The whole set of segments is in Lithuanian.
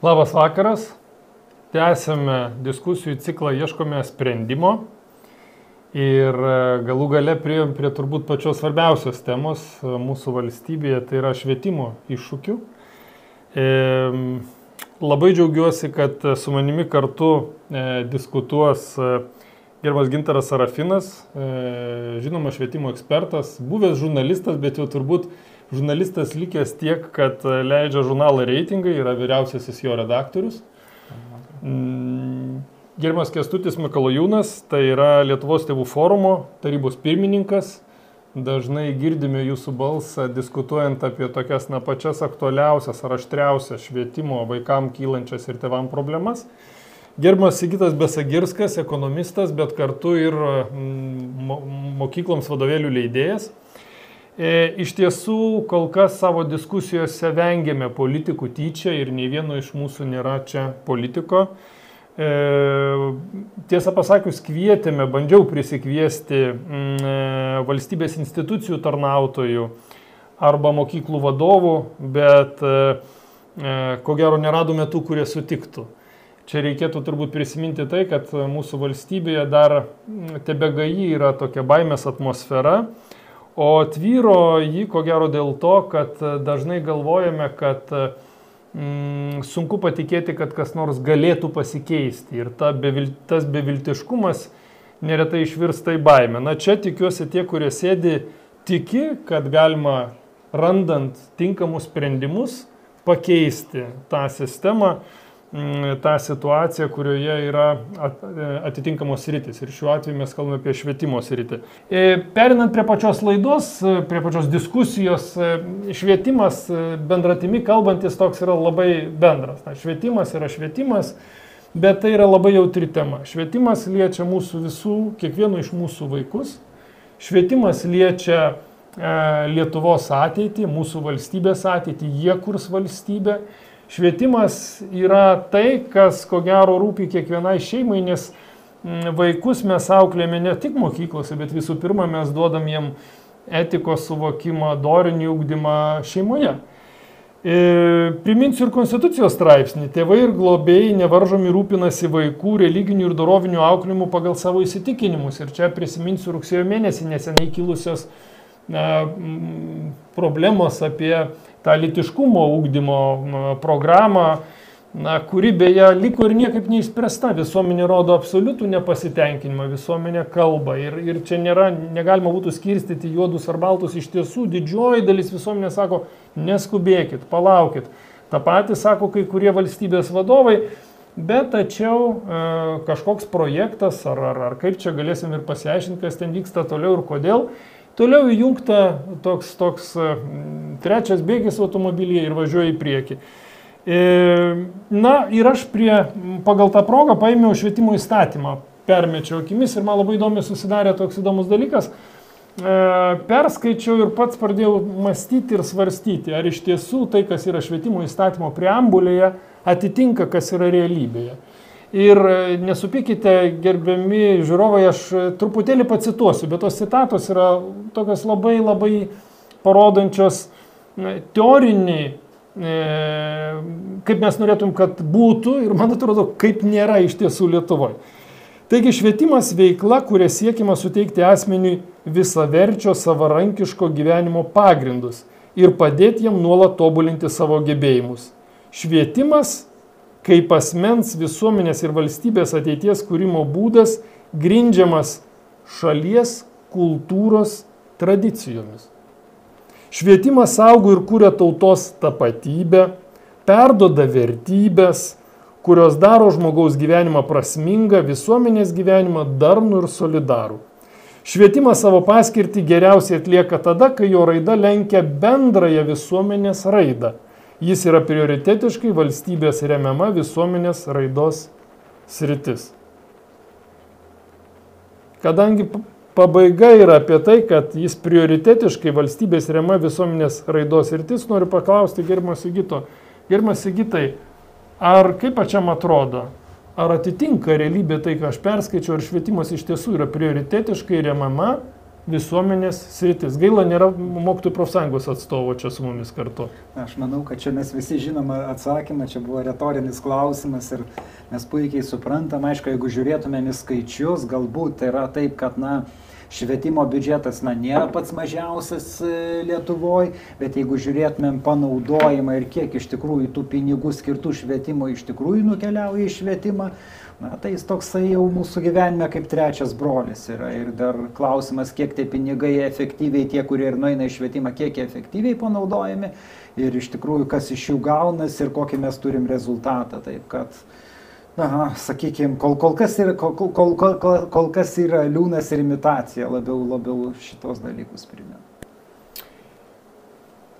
Labas vakaras. Tęsėme diskusijų ciklą, ieškome sprendimo ir galų gale priėjom prie turbūt pačios svarbiausios temos mūsų valstybėje, tai yra švietimo iššūkių. Labai džiaugiuosi, kad su manimi kartu diskutuos gerbiamas Gintaras Sarafinas, žinoma švietimo ekspertas, buvęs žurnalistas, bet jau turbūt žurnalistas likęs tiek, kad leidžia žurnalą Reitingai, yra vyriausiasis jo redaktorius. Gerbiamas Kęstutis Mikalojūnas, tai yra Lietuvos tėvų forumo tarybos pirmininkas. Dažnai girdime jūsų balsą diskutuojant apie tokias pačias aktualiausias ar aštriausias švietimo vaikams kylančias ir tėvam problemas. Gerbiamas Sigitas Besagirskas, ekonomistas, bet kartu ir mokykloms vadovėlių leidėjas. Iš tiesų, kol kas savo diskusijose vengiame politikų tyčia ir nei vieno iš mūsų nėra čia politiko. Tiesą pasakius, kvietėme, bandžiau prisikviesti valstybės institucijų tarnautojų arba mokyklų vadovų, bet ko gero neradome tų, kurie sutiktų. Čia reikėtų turbūt prisiminti tai, kad mūsų valstybėje dar tebegaji yra tokia baimės atmosfera, o tvyro jį ko gero dėl to, kad dažnai galvojame, kad sunku patikėti, kad kas nors galėtų pasikeisti ir tas beviltiškumas neretai išvirsta į baimę. Na čia tikiuosi tie, kurie sėdi, tiki, kad galima randant tinkamus sprendimus pakeisti tą sistemą, tą situaciją, kurioje yra atitinkamos sritis. Ir šiuo atveju mes kalbame apie švietimo sritį. Perinant prie pačios laidos, prie pačios diskusijos, švietimas bendratimi kalbantis toks yra labai bendras. Švietimas yra švietimas, bet tai yra labai jautri tema. Švietimas liečia mūsų visų, kiekvieno iš mūsų vaikus. Švietimas liečia Lietuvos ateitį, mūsų valstybės ateitį, jie kurs valstybę. Švietimas yra tai, kas ko gero rūpi kiekvienai šeimai, nes vaikus mes auklėjame ne tik mokyklose, bet visų pirma mes duodam jiem etikos suvokimą, dorinį ugdymą šeimoje. Priminsiu ir Konstitucijos straipsnį. Tėvai ir globėjai nevaržomi rūpinasi vaikų religinių ir dorovinių auklėjimų pagal savo įsitikinimus. Ir čia prisiminsiu rugsėjo mėnesį neseniai kilusios problemos apie tą lytiškumo ugdymo programą, kuri beje liko ir niekaip neišspręsta. Visuomenė rodo absoliutų nepasitenkinimą, visuomenė kalba ir čia negalima būtų skirstyti juodus ar baltus. Iš tiesų didžioji dalis visuomenė sako, neskubėkit, palaukit. Ta patį sako kai kurie valstybės vadovai, bet tačiau kažkoks projektas ar kaip čia galėsim ir pasiaiškinti, kas ten vyksta toliau ir kodėl. Toliau įjungta toks trečias bėgis automobilyje ir važiuoja į priekį. Ir aš pagal tą progą paėmiau švietimo įstatymą, permečiau akimis ir man labai įdomi susidarė toks įdomus dalykas. Perskaičiau ir pats pradėjau mąstyti ir svarstyti, ar iš tiesų tai, kas yra švietimo įstatymo preambulėje, atitinka, kas yra realybėje. Ir nesupykite, gerbiami žiūrovai, aš truputėlį pacituosiu, bet tos citatos yra tokios labai parodančios teoriniai, kaip mes norėtum, kad būtų ir man atrodo, kaip nėra iš tiesų Lietuvoje. Taigi švietimas veikla, kuria siekiama suteikti asmeniui visaverčio savarankiško gyvenimo pagrindus ir padėti jam nuolat tobulinti savo gebėjimus. Švietimas kaip asmens, visuomenės ir valstybės ateities kūrimo būdas grindžiamas šalies kultūros tradicijomis. Švietimas saugo ir kuria tautos tapatybę, perduoda vertybės, kurios daro žmogaus gyvenimą prasmingą, visuomenės gyvenimą darnų ir solidarų. Švietimas savo paskirtį geriausiai atlieka tada, kai jo raida lenkia bendrąją visuomenės raidą. Jis yra prioritetiškai valstybės remiama visuomenės raidos sritis. Kadangi pabaiga yra apie tai, kad jis prioritetiškai valstybės remiama visuomenės raidos sritis, noriu paklausti gerbiamo Sigito. Gerbiamas Sigitai, ar kaip pačiam atrodo, ar atitinka realybė tai, ką aš perskaičiau, ar švietimas iš tiesų yra prioritetiškai remiama visuomenės sritis. Gaila, nėra mokytojų profsąjungos atstovo čia su mumis kartu. Aš manau, kad čia mes visi žinome atsakymą, čia buvo retorinis klausimas ir mes puikiai suprantam, aišku, jeigu žiūrėtumėm į skaičius, galbūt tai yra taip, kad, švietimo biudžetas, nėra pats mažiausias Lietuvoje, bet jeigu žiūrėtumėm panaudojimą ir kiek iš tikrųjų tų pinigų skirtų švietimo iš tikrųjų nukeliauja į švietimą, tai jis toksai jau mūsų gyvenime kaip trečias brolis yra. Ir dar klausimas, kiek tie pinigai efektyviai, tie, kurie ir nueina į švietimą, kiek efektyviai panaudojami ir iš tikrųjų, kas iš jų gaunas ir kokį mes turim rezultatą. Taip kad, sakykime, kol kas yra liūnas ir imitacija, labiau šitos dalykus primena.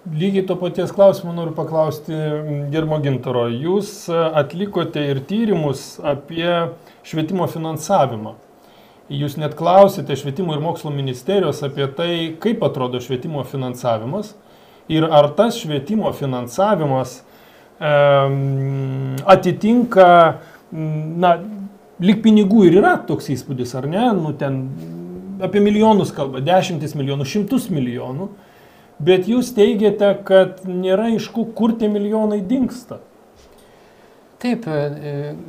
Lygiai to paties klausimo noriu paklausti gerbiamo Gintaro. Jūs atlikote ir tyrimus apie švietimo finansavimą. Jūs net klausėte Švietimo ir mokslo ministerijos apie tai, kaip atrodo švietimo finansavimas ir ar tas švietimo finansavimas atitinka, lyg pinigų ir yra toks įspūdis, ar ne? Ten apie milijonus kalba, 10 milijonų, 100 milijonų. Bet jūs teigiate, kad nėra aišku, kur tie milijonai dingsta. Taip,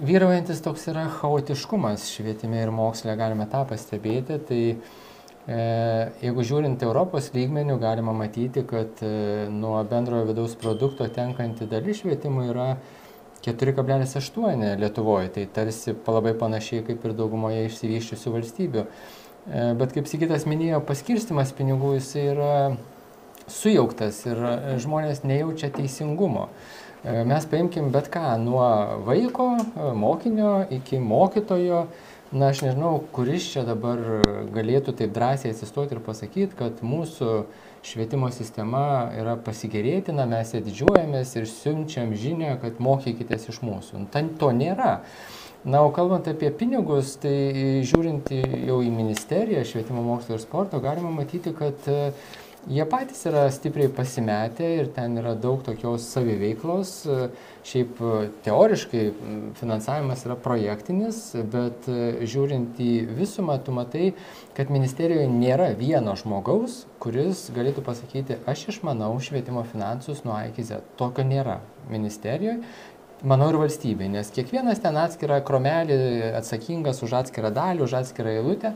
vyraujantis toks yra chaotiškumas švietime ir moksle, galime tą pastebėti. Tai jeigu žiūrint Europos lygmenių, galima matyti, kad nuo bendrojo vidaus produkto tenkanti dalis švietimui yra 4,8 Lietuvoje. Tai tarsi labai panašiai kaip ir daugumoje išsivysčiusių valstybių. Bet kaip Sigitas minėjo, paskirstimas pinigų jis yra sujauktas ir žmonės nejaučia teisingumo. Mes paimkim bet ką, nuo vaiko, mokinio iki mokytojo. Aš nežinau, kuris čia dabar galėtų taip drąsiai atsistoti ir pasakyti, kad mūsų švietimo sistema yra pasigėrėtina, mes ją didžiuojamės ir siunčiam žinią, kad mokykitės iš mūsų. To nėra. O kalbant apie pinigus, tai žiūrint jau į ministeriją, švietimo, mokslo ir sporto, galima matyti, kad jie patys yra stipriai pasimetę ir ten yra daug tokios saviveiklos. Šiaip teoriškai finansavimas yra projektinis, bet žiūrint į visumą, tu matai, kad ministerijoje nėra vieno žmogaus, kuris galėtų pasakyti, aš išmanau švietimo finansus nuo A iki Z. Tokio nėra ministerijoje. Manau ir valstybė, nes kiekvienas ten atskirą kromelį atsakingas už atskirą dalį, už atskirą eilutę.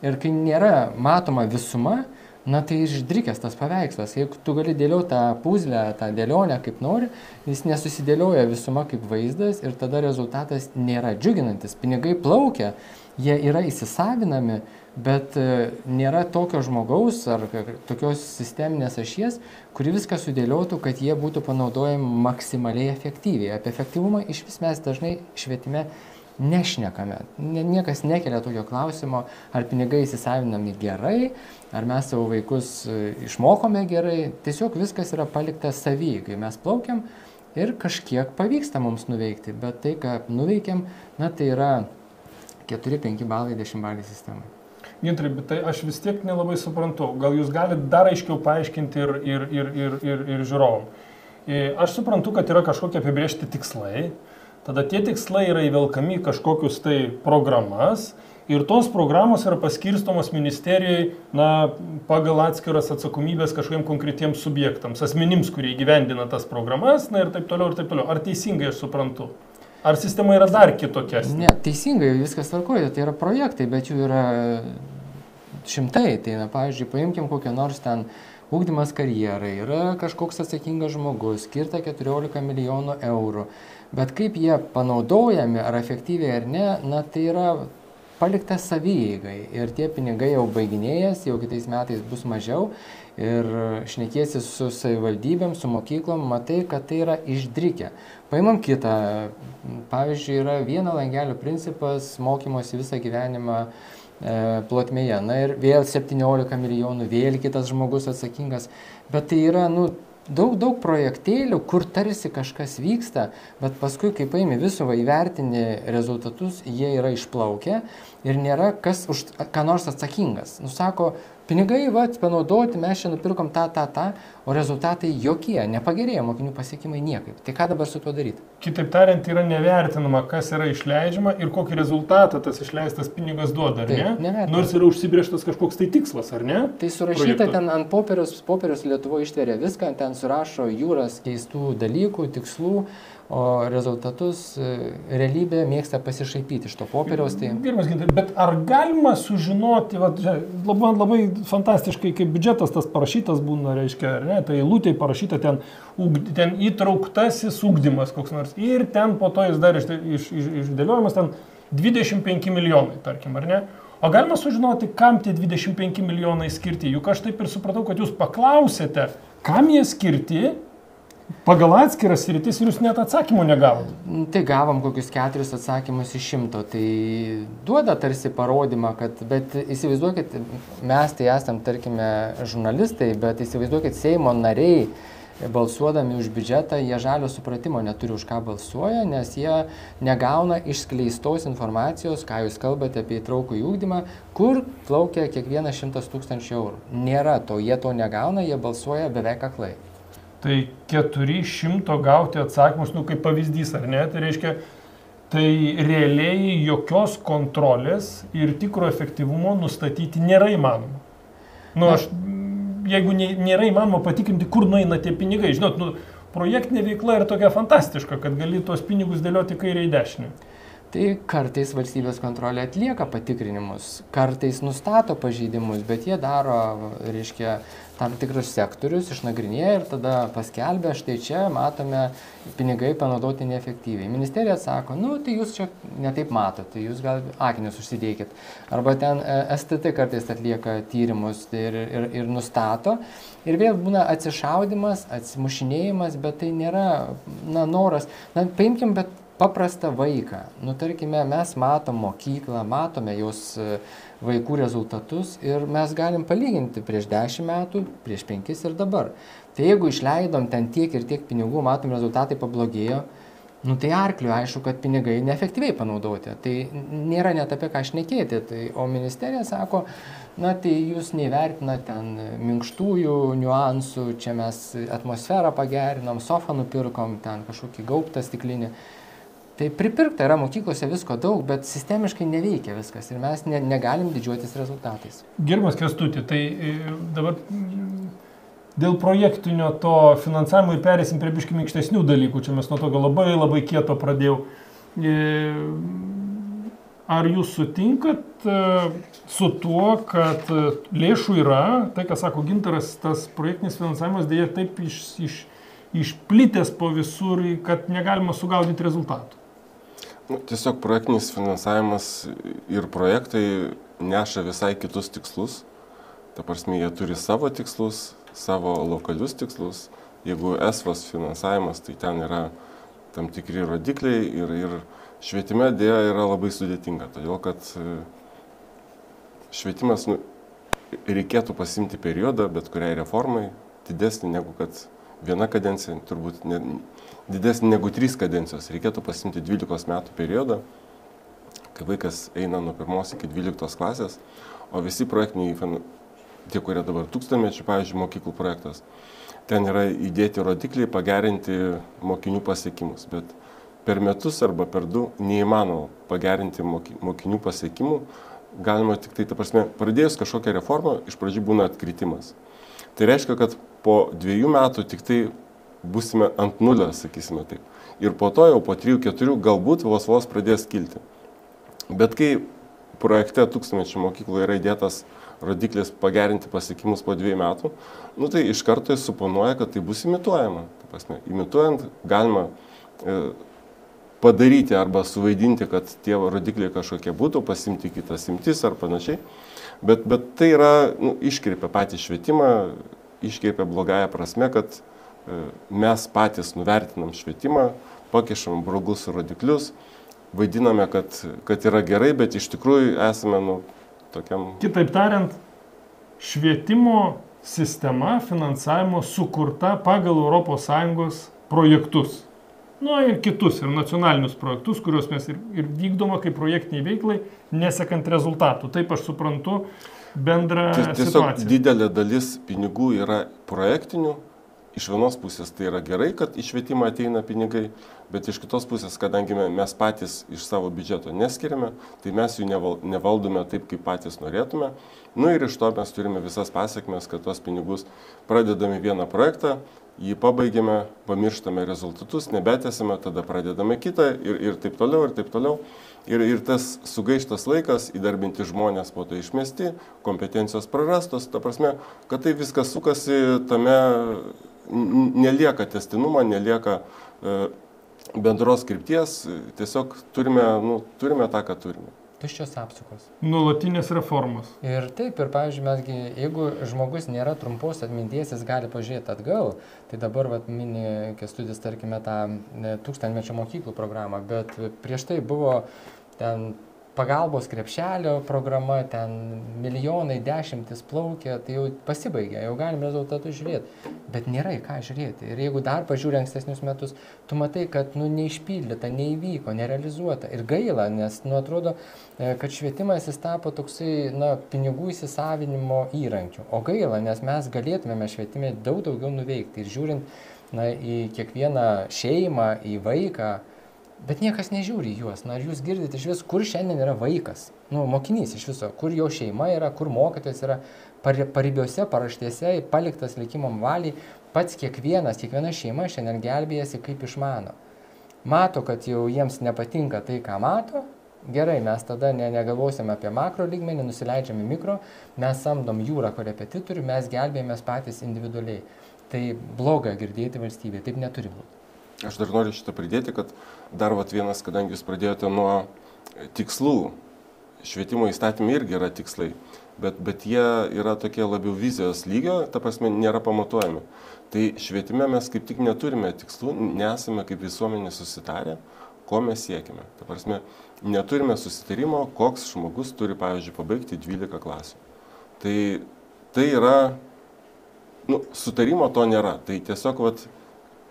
Ir kai nėra matoma visuma, tai išdrikęs tas paveikslas. Jeigu tu gali dėlioti tą puzlę, tą dėlionę kaip nori, jis nesusidėlioja visuma kaip vaizdas ir tada rezultatas nėra džiuginantis. Pinigai plaukia, jie yra įsisavinami, bet nėra tokio žmogaus ar tokios sisteminės ašies, kuri viską sudėliotų, kad jie būtų panaudojami maksimaliai efektyviai. Apie efektyvumą iš vis mes dažnai švietime nešnekame. Niekas nekelia tokio klausimo, ar pinigai įsisavinami gerai, ar mes savo vaikus išmokome gerai. Tiesiog viskas yra palikta savygai. Mes plaukiam ir kažkiek pavyksta mums nuveikti, bet tai, ką nuveikiam, tai yra 4-5 balai 10 balai sistemai. Gintarai, bet tai aš vis tiek nelabai suprantu. Gal jūs galite dar aiškiau paaiškinti ir žiūrovom. Aš suprantu, kad yra kažkokie apibrėžti tikslai. Tada tie tikslai yra įvelkami kažkokius tai programas ir tos programos yra paskirstomos ministerijai pagal atskiras atsakomybės kažkokiem konkretiems subjektams, asmenims, kurie įgyvendina tas programas ir taip toliau ir taip toliau. Ar teisingai aš suprantu? Ar sistema yra dar kitokiesnė? Ne, teisingai, viskas tvarkoja, tai yra projektai, bet jų yra šimtai. Tai, pavyzdžiui, paimkim kokią nors ten ugdymas karjerai, yra kažkoks atsakingas žmogus, skirta 14 milijonų eurų. Bet kaip jie panaudojami, ar efektyviai ar ne, tai yra palikta savieigai. Ir tie pinigai jau baiginėjas, jau kitais metais bus mažiau. Ir šnekėsi su savivaldybėm, su mokyklom, matai, kad tai yra išdrikę. Paimam kitą. Pavyzdžiui, yra vieno langelio principas mokymosi visą gyvenimą plotmėje. Ir vėl 17 milijonų, vėl kitas žmogus atsakingas. Bet tai yra, daug projektėlių, kur tarsi kažkas vyksta, bet paskui, kai paimi visumą įvertini rezultatus, jie yra išplaukę ir nėra kas už ką nors atsakingas. Sako, pinigai, panaudoti, mes čia nupirkom tą, o rezultatai jokie, nepagerėjo mokinių pasiekimai niekaip. Tai ką dabar su tuo daryti? Kitaip tariant, yra nevertinama, kas yra išleidžiama ir kokį rezultatą tas išleistas pinigas duoda, ar ne? Nevertinama. Nors yra užsibrėžtas kažkoks tai tikslas, ar ne? Tai surašyta ten ant popieriaus Lietuvoje ištveria viską, ten surašo jūras keistų dalykų, tikslų, o rezultatus realybė mėgsta pasišaipyti iš to popieriaus. Tai... Gerbiamas Gintarai, bet ar galima sužinoti, labai fantastiškai, kaip biudžetas tas parašytas būna, reiškia, ar ne, tai eilutėje parašyta ten įtrauktasis ugdymas koks nors ir ten po to jis dar išdėliojamas ten 25 milijonai, tarkim, ar ne? O galima sužinoti, kam tie 25 milijonai skirti? Juk aš taip ir supratau, kad jūs paklausėte, kam jie skirti, pagal atskiras sritis ir jūs net atsakymų negavot. Tai gavom kokius 4 atsakymus iš 100. Tai duoda tarsi parodymą, kad, bet įsivaizduokit, mes tai esam, tarkime, žurnalistai, bet įsivaizduokit, Seimo nariai balsuodami už biudžetą, jie žalio supratimo neturi, už ką balsuoja, nes jie negauna išskleistos informacijos, ką jūs kalbate apie įtraukų į ugdymą, kur plaukia kiekvienas 100 000 eurų. Nėra to, jie to negauna, jie balsuoja beveik aklai. Tai 400 gauti atsakymus, kaip pavyzdys, ar ne? Tai reiškia, tai realiai jokios kontrolės ir tikro efektyvumo nustatyti nėra įmanoma. Jeigu nėra įmanoma patikrinti, kur nueina tie pinigai, žinot, projektinė veikla yra tokia fantastiška, kad gali tuos pinigus dėlioti kairę į dešinę. Tai kartais valstybės kontrolė atlieka patikrinimus, kartais nustato pažeidimus, bet jie daro, reiškia, tam tikrus sektorius, išnagrinėja ir tada paskelbia, štai čia matome pinigai panaudoti neefektyviai. Ministerija sako, tai jūs čia netaip matote, tai jūs gal akinius užsidėkit. Arba ten STT kartais atlieka tyrimus ir nustato. Ir vėl būna atsišaudimas, atsimušinėjimas, bet tai nėra noras. Paimkim, bet paprastą vaiką. Tarkime, mes matom mokyklą, matome jos vaikų rezultatus ir mes galim palyginti prieš 10 metų, prieš 5 ir dabar. Tai jeigu išleidom ten tiek ir tiek pinigų, matom rezultatai pablogėjo, tai arkliui aišku, kad pinigai neefektyviai panaudoti. Tai nėra net apie ką šnekėti. O ministerija sako, tai jūs neįvertina ten minkštųjų niuansų, čia mes atmosferą pagerinom, sofą nupirkom, ten kažkokį gaubtą stiklinį. Tai pripirkta yra mokyklose visko daug, bet sistemiškai neveikia viskas ir mes negalim didžiuotis rezultatais. Gerbiamas Kęstuti, tai dabar dėl projektinio to finansavimo ir perėsim prie biškį minkštesnių dalykų. Čia mes nuo tokio labai kieto pradėjau. Ar jūs sutinkat su tuo, kad lėšų yra, tai ką sako Gintaras, tas projektinis finansavimas dėja taip išplitęs po visur, kad negalima sugaudyti rezultatų? Tiesiog projektinis finansavimas ir projektai neša visai kitus tikslus. Ta prasme, jie turi savo tikslus, savo lokalius tikslus. Jeigu ESVAS finansavimas, tai ten yra tam tikri rodikliai ir švietime dėja yra labai sudėtinga. Todėl, kad švietimas reikėtų pasimti periodą, bet kuriai reformai, didesnį negu kad viena kadencija, turbūt didesnį negu 3 kadencijos. Reikėtų pasimti 12 metų periodą, kai vaikas eina nuo 1 iki 12 klasės, o visi projektiniai, tie, kurie dabar 1000-mečių, pavyzdžiui, mokyklų projektas, ten yra įdėti rodikliai, pagerinti mokinių pasiekimus. Bet per metus arba per 2 neįmanoma pagerinti mokinių pasiekimų. Galima tik tai, ta prasme, pradėjus kažkokią reformą, iš pradžių būna atkritimas. Tai reiškia, kad po 2 metų tik tai būsime ant nulio, sakysime taip. Ir po to jau po 3-4 galbūt vos pradės kilti. Bet kai projekte 1000-mečių mokykloje yra įdėtas rodiklis pagerinti pasiekimus po 2 metų, tai iš karto jis suponuoja, kad tai bus imituojama. Ta prasme, imituojant galima padaryti arba suvaidinti, kad tie rodikliai kažkokie būtų, pasimti kitas imtis ar panašiai. Bet tai yra, iškreipia patį švietimą, iškreipia blogąją prasme, kad mes patys nuvertinam švietimą, pakišam blogus rodiklius, vaidiname, kad yra gerai, bet iš tikrųjų esame tokiam... Kitaip tariant, švietimo sistema finansavimo sukurta pagal ES projektus. Ir kitus, ir nacionalinius projektus, kuriuos mes ir vykdoma kaip projektiniai veiklai, nesekant rezultatų. Taip aš suprantu bendrą situaciją. Tiesiog didelė dalis pinigų yra projektinių, iš vienos pusės tai yra gerai, kad į švietimą ateina pinigai, bet iš kitos pusės, kadangi mes patys iš savo biudžeto neskiriame, tai mes jų nevaldome taip, kaip patys norėtume. Nu ir iš to mes turime visas pasiekmes, kad tos pinigus pradedame vieną projektą, jį pabaigiame, pamirštame rezultatus, nebetęsime, tada pradedame kitą ir taip toliau, ir taip toliau. Ir tas sugaištas laikas, įdarbinti žmonės po to išmesti, kompetencijos prarastos, ta prasme, kad tai viskas sukasi, tame nelieka tęstinumo, nelieka bendros krypties, tiesiog turime tą, ką turime. Tuščios apsukos. Nuolatinės reformos. Ir taip, ir pavyzdžiui, mesgi, jeigu žmogus nėra trumpos atminties, jis gali pažiūrėti atgal, tai dabar mini Kęstutis, tarkime, tą 1000-mečio mokyklų programą, bet prieš tai buvo ten pagalbos krepšelio programa, ten milijonai, dešimtis plaukia, tai jau pasibaigė, jau galim rezultatus žiūrėti, bet nėra į ką žiūrėti. Ir jeigu dar pažiūrė ankstesnius metus, tu matai, kad neišpildyta, neįvyko, nerealizuota. Ir gaila, nes atrodo, kad švietimas jis tapo toksai, pinigų įsisavinimo įrankiu. O gaila, nes mes galėtumėme švietime daug daugiau nuveikti. Ir žiūrint į kiekvieną šeimą, į vaiką, bet niekas nežiūri į juos. Ar jūs girdite iš vis, kur šiandien yra vaikas? Mokinys iš viso, kur jo šeima yra, kur mokytojas yra, paribiuose, paraštėse, paliktas likimam valiai, pats kiekviena šeima šiandien gelbėjasi kaip išmano. Mato, kad jau jiems nepatinka tai, ką mato, gerai, mes tada negalvosim apie makro lygmenį, nusileidžiam į mikro, mes samdom jūrą korepetitorių, mes gelbėjomės patys individualiai. Tai bloga girdėti valstybėje, taip neturi būti. Aš dar noriu šitą pridėti, kad dar vienas, kadangi jūs pradėjote nuo tikslų, švietimo įstatymai irgi yra tikslai, bet jie yra tokie labiau vizijos lygio, ta prasme nėra pamatuojami. Tai švietime mes kaip tik neturime tikslų, nesame kaip visuomenė susitarę, ko mes siekime. Ta prasme, neturime susitarimo, koks žmogus turi, pavyzdžiui, pabaigti 12 klasių. Tai yra, sutarimo to nėra. Tai tiesiog,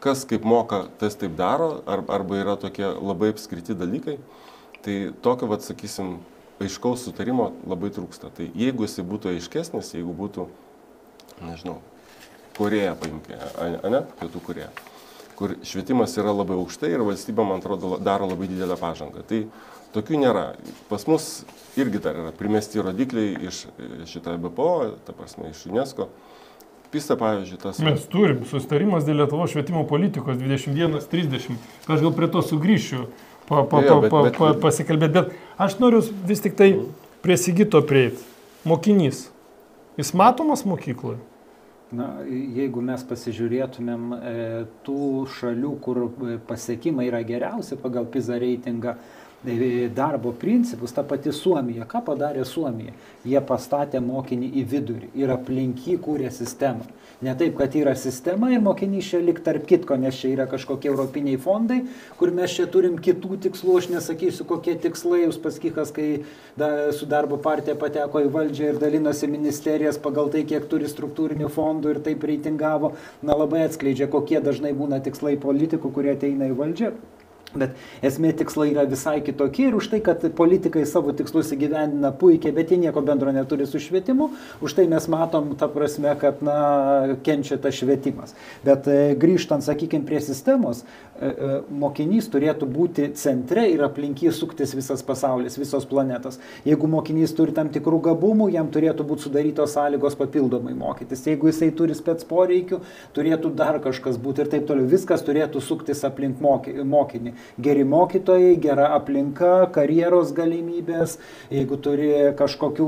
kas kaip moka, tas taip daro, arba yra tokie labai apskriti dalykai, tai tokio, sakysim, aiškaus sutarimo labai trūksta. Tai jeigu jisai būtų aiškesnis, jeigu būtų, nežinau, Korėja paimkime, Pietų Korėja, kur švietimas yra labai aukštai ir valstybė, man atrodo, daro labai didelę pažangą. Tai tokių nėra. Pas mus irgi dar yra primesti rodikliai iš šitą BPO, ta prasme, iš UNESCO. PISA, pavyzdžiui, tas... Mes turim susitarimas dėl Lietuvos švietimo politikos 21-30. Aš gal prie to sugrįšiu pasikalbėti, bet aš noriu vis tik tai prie Sigito prieiti. Mokinys. Jis matomas mokykloje? Jeigu mes pasižiūrėtumėm tų šalių, kur pasiekimai yra geriausi pagal PISA reitingą, darbo principus, ta pati Suomija. Ką padarė Suomija? Jie pastatė mokinį į vidurį ir aplink jį kūrė sistemą. Ne taip, kad yra sistema ir mokinys čia lik tarp kitko, nes čia yra kažkokie europiniai fondai, kur mes čia turim kitų tikslų, aš nesakysiu, kokie tikslai. Uspaskichas, kai su darbo partija pateko į valdžią ir dalinosi ministerijas pagal tai, kiek turi struktūrinių fondų ir taip reitingavo, labai atskleidžia, kokie dažnai būna tikslai politikų, kurie ateina į valdžią. Bet esmė tikslai yra visai kitokie ir už tai, kad politikai savo tikslus įgyvendina puikiai, bet jie nieko bendro neturi su švietimu, už tai mes matom, ta prasme, kad kenčia tas švietimas. Bet grįžtant, sakykime, prie sistemos, mokinys turėtų būti centre ir aplink jį suktis visas pasaulis, visos planetos. Jeigu mokinys turi tam tikrų gabumų, jam turėtų būti sudarytos sąlygos papildomai mokytis. Jeigu jisai turi spec poreikių, turėtų dar kažkas būti ir taip toliau. Viskas turėtų suktis aplink mokinį. Geri mokytojai, gera aplinka, karjeros galimybės, jeigu turi kažkokių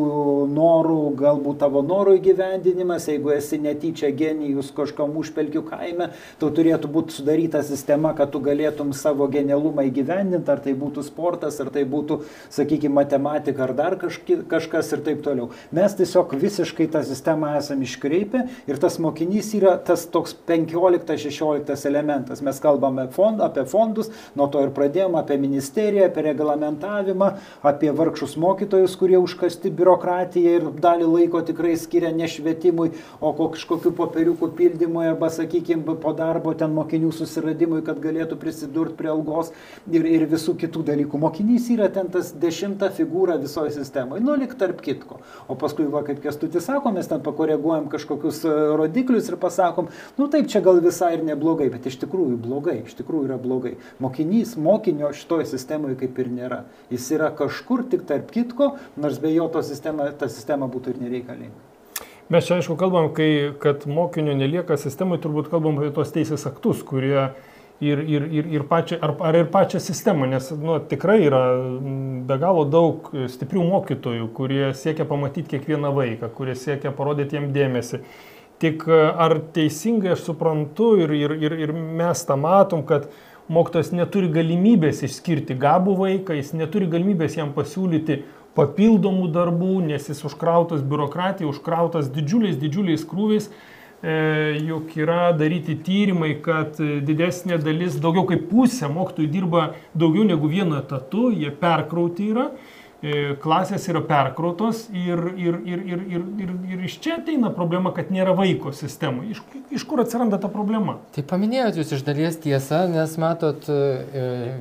norų, galbūt tavo norų įgyvendinimas, jeigu esi netyčia genijus kažkam užpelkių kaime, tau turėtų būti sudaryta sistema, kad tu galėtum savo genialumą įgyvendinti, ar tai būtų sportas, ar tai būtų, sakykime, matematika, ar dar kažkas ir taip toliau. Mes tiesiog visiškai tą sistemą esam iškreipę ir tas mokinys yra tas toks 15-16 elementas. Mes kalbame apie fondus, nuo to ir pradėjom, apie ministeriją, apie reglamentavimą, apie vargšus mokytojus, kurie užkasti biurokratiją ir dalį laiko tikrai skiria ne švietimui, o kažkokiu popieriukų pildymui arba, sakykime, po darbo ten mokinių susiradimui, kad galėtų prisidurti prie algos ir visų kitų dalykų. Mokinys yra ten tas 10 figūra visoje sistemoje, nu lik tarp kitko. O paskui, va, kaip Kęstutis sako, mes ten pakoreguojam kažkokius rodiklius ir pasakom, nu taip, čia gal visai ir neblogai, bet iš tikrųjų blogai, iš tikrųjų yra blogai. Mokinio šitoje sistemoje kaip ir nėra. Jis yra kažkur tik tarp kitko, nors be jo ta sistema būtų ir nereikalinga. Mes čia aišku kalbam, kad mokinio nelieka sistemai, turbūt kalbam apie tos teisės aktus, kurie ir pačią sistemą, nes tikrai yra be galo daug stiprių mokytojų, kurie siekia pamatyti kiekvieną vaiką, kurie siekia parodyti jam dėmesį. Tik ar teisingai aš suprantu ir mes tą matom, kad mokytojas neturi galimybės išskirti gabų vaiką, jis neturi galimybės jam pasiūlyti papildomų darbų, nes jis užkrautas biurokratija, užkrautas didžiuliais krūviais, juk yra daryti tyrimai, kad didesnė dalis, daugiau kaip pusė mokytojų dirba daugiau negu vienu etatu, jie perkrauti yra, klasės yra perkrautos ir iš čia ateina problema, kad nėra vaiko sistemų. Iš kur atsiranda ta problema? Tai paminėjot jūs iš dalies tiesa, nes matot,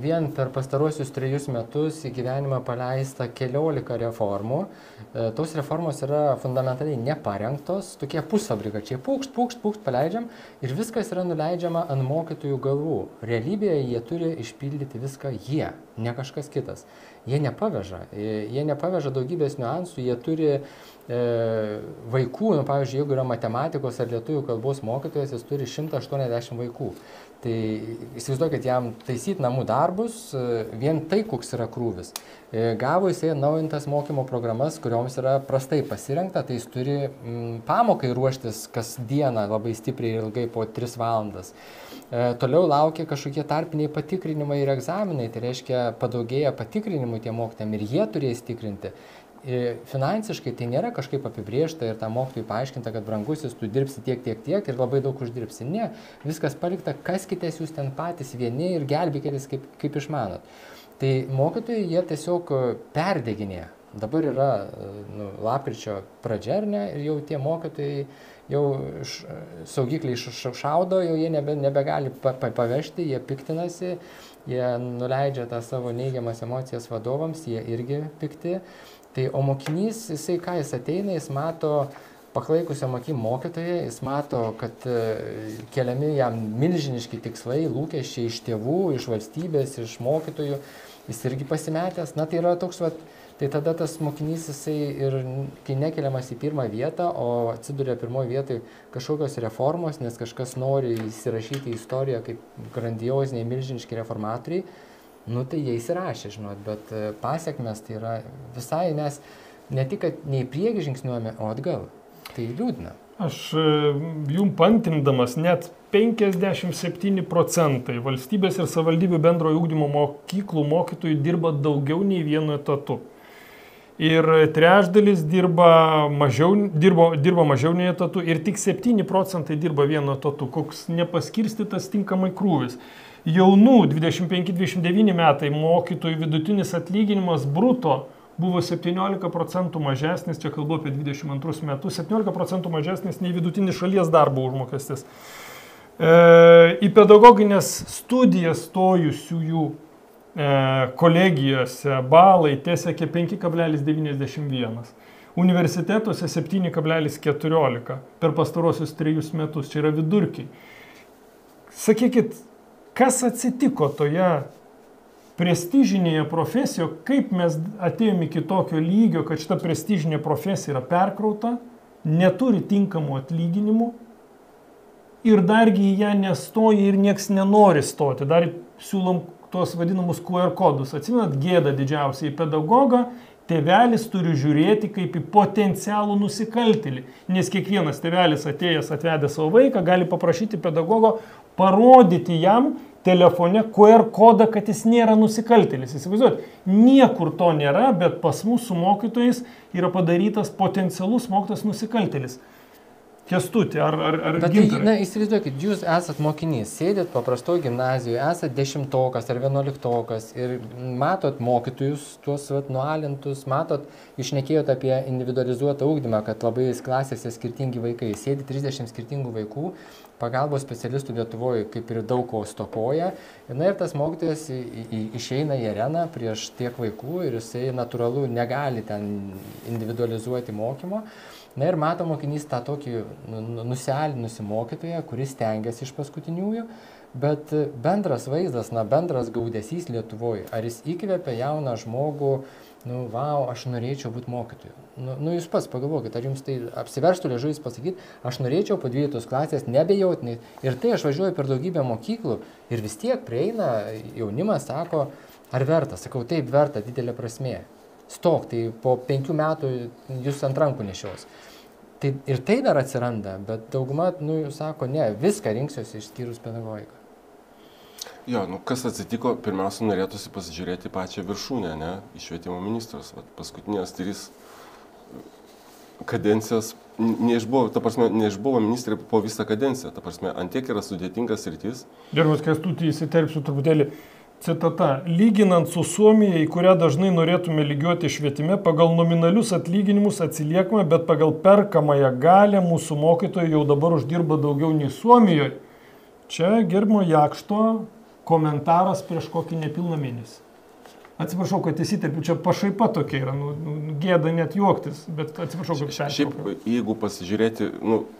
vien per pastaruosius 3 metus į gyvenimą paleista 14 reformų. Tos reformos yra fundamentaliai neparengtos, tokie pusfabrikačiai, pūkšt, paleidžiam ir viskas yra nuleidžiama ant mokytojų galvų. Realybėje jie turi išpildyti viską jie, ne kažkas kitas. Jie nepaveža daugybės niuansų, jie turi vaikų, pavyzdžiui, jeigu yra matematikos ar lietuvių kalbos mokytojas, jis turi 180 vaikų. Tai įsivaizduokit, jam taisyti namų darbus, vien tai koks yra krūvis. Gavo jisai naujintas mokymo programas, kurioms yra prastai pasirengta, tai jis turi pamokai ruoštis kas dieną labai stipriai ir ilgai po 3 valandas. Toliau laukia kažkokie tarpiniai patikrinimai ir egzaminai, tai reiškia padaugėja patikrinimų tie mokytojams ir jie turės tikrinti. Finansiškai tai nėra kažkaip apibrėžta ir tam mokytojui paaiškinta, kad brangusis, tu dirbsi tiek ir labai daug uždirbsi. Ne, viskas palikta, kaskitės jūs ten patys vieni ir gelbėkitės kaip išmanot. Tai mokytojai jie tiesiog perdeginėja. Dabar yra lapkričio pradžia, ir jau tie mokytojai jau saugikliai šaudo, jau jie nebegali pavežti, jie piktinasi, jie nuleidžia tą savo neigiamas emocijas vadovams, jie irgi pikti. Tai, o mokinys, jisai ką jis ateina, jis mato paklaikusiam akim mokytoją, jis mato, kad keliami jam milžiniški tikslai, lūkesčiai iš tėvų, iš valstybės, iš mokytojų, jis irgi pasimetęs. Na tai yra toks, tai tada tas mokinys, jisai ir kai nekeliamas į 1 vietą, o atsiduria 1 vietoj kažkokios reformos, nes kažkas nori įsirašyti į istoriją kaip grandioziniai milžiniški reformatoriai, tai jie įsirašė, žinot, bet pasiekmes tai yra visai, mes ne tik, kad nei prieki žingsniuojame, o atgal. Tai liūdna. Aš jum pantrindamas, net 57% valstybės ir savivaldybių bendrojo ugdymo mokyklų mokytojų dirba daugiau nei vienu etatu. Ir trečdalis dirba mažiau nei etatu ir tik 7% dirba vienu etatu. Koks nepaskirstytas tinkamai krūvis. Jaunų 25-29 metai mokytojų vidutinis atlyginimas bruto buvo 17% mažesnis, čia kalbu apie 22 metus, 17% mažesnis nei vidutinis šalies darbo užmokestis. Į pedagoginės studijas stojusiųjų kolegijose balai tiesiekė 5,91. Universitetuose 7,14 per pastarosius 3 metus. Čia yra vidurkiai. Sakykit, kas atsitiko toje prestižinėje profesijoje, kaip mes atėjome iki tokio lygio, kad šita prestižinė profesija yra perkrauta, neturi tinkamų atlyginimų ir dargi į ją nestoja ir nieks nenori stoti. Dar siūlom tuos vadinamus QR kodus. Atsimenat, gėda didžiausiai į pedagogą, tėvelis turi žiūrėti kaip į potencialų nusikaltėlį, nes kiekvienas tėvelis atėjęs atvedęs savo vaiką gali paprašyti pedagogo parodyti jam telefone QR kodą, kad jis nėra nusikaltėlis. Įsivaizduojat, niekur to nėra, bet pas mūsų mokytojais yra padarytas potencialus mokytojas nusikaltėlis. Kęstuti, ar Gintarai? Na, įsivaizduokit, jūs esat mokinys, sėdėt paprastoje gimnazijoje, esat 10-okas ar 11-okas ir matot mokytojus, tuos nualintus, matot, išnekėjot apie individualizuotą ugdymą, kad labai klasėse skirtingi vaikai, sėdi 30 skirtingų vaikų, pagalbos specialistų Lietuvoje kaip ir daug ko stokoja. Na ir tas mokytojas išeina į areną prieš tiek vaikų ir jisai natūralu negali ten individualizuoti mokymo. Na ir mato mokinys tą tokį nusialinusi mokytoją, kuris stengiasi iš paskutiniųjų, bet bendras vaizdas, bendras gaudesys Lietuvoje, ar jis įkvepia jauną žmogų, vau, aš norėčiau būti mokytoju. Jūs pats pagalvokit, ar jums tai apsiverstų liežuvis pasakyti, aš norėčiau po 12 klasės nebejotinai. Ir tai aš važiuoju per daugybę mokyklų ir vis tiek prieina jaunimas, sako, ar verta? Sakau, taip verta, didelė prasmė. Stok, tai po 5 metų jūs ant rankų nešios. Tai ir tai dar atsiranda, bet dauguma, sako, ne, viską rinksiuosi išskyrus pedagogiką. Jo, kas atsitiko, pirmiausia, norėtųsi pasižiūrėti pačią viršūnę, ne, į švietimo ministras. Paskutinės 3 kadencijos neišbuvo ministrai po visą kadenciją. Ta prasme, antiek yra sudėtingas sritis. Gerbiamas Kęstuti, įsiterpsiu truputėlį. Citata. Lyginant su Suomija, į kurią dažnai norėtume lygiuoti švietime, pagal nominalius atlyginimus atsiliekame, bet pagal perkamąją galę mūsų mokytojai jau dabar uždirba daugiau nei Suomijoje. Čia gerbiamo Jakšto komentaras prieš kokį nepilną mėnesį. Atsiprašau, kad įsiterpiu, čia pašaipa tokia yra, gėda net juoktis, bet atsiprašau, kad šiaip, jeigu pasižiūrėti,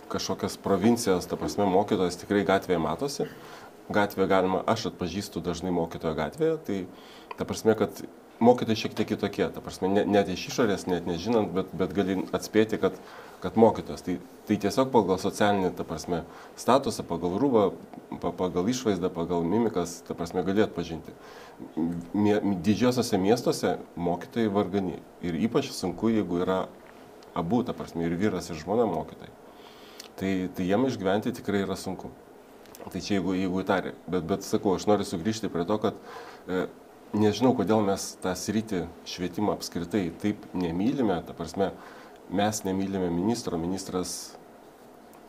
kažkokias provincijas, ta prasme, mokytojas tikrai gatvėje matosi, gatvėje galima, aš atpažįstu dažnai mokytojo gatvėje, tai ta prasme, kad mokytojai šiek tiek kitokie, ta prasme, net iš išorės, net nežinant, bet gali atspėti, kad mokytojas. Tai tiesiog pagal socialinį, ta prasme, statusą, pagal rūbą, pagal išvaizdą, pagal mimikas, ta prasme, gali atpažinti. Didžiosiuose miestuose mokytojai vargani. Ir ypač sunku, jeigu yra abu, ta prasme, ir vyras, ir žmona mokytojai. Tai jiem išgyventi tikrai yra sunku. Tai čia jeigu įtarė. Bet sakau, aš noriu sugrįžti prie to, kad nežinau, kodėl mes tą sritį švietimą apskritai taip nemylime, ta prasme, mes nemylime ministras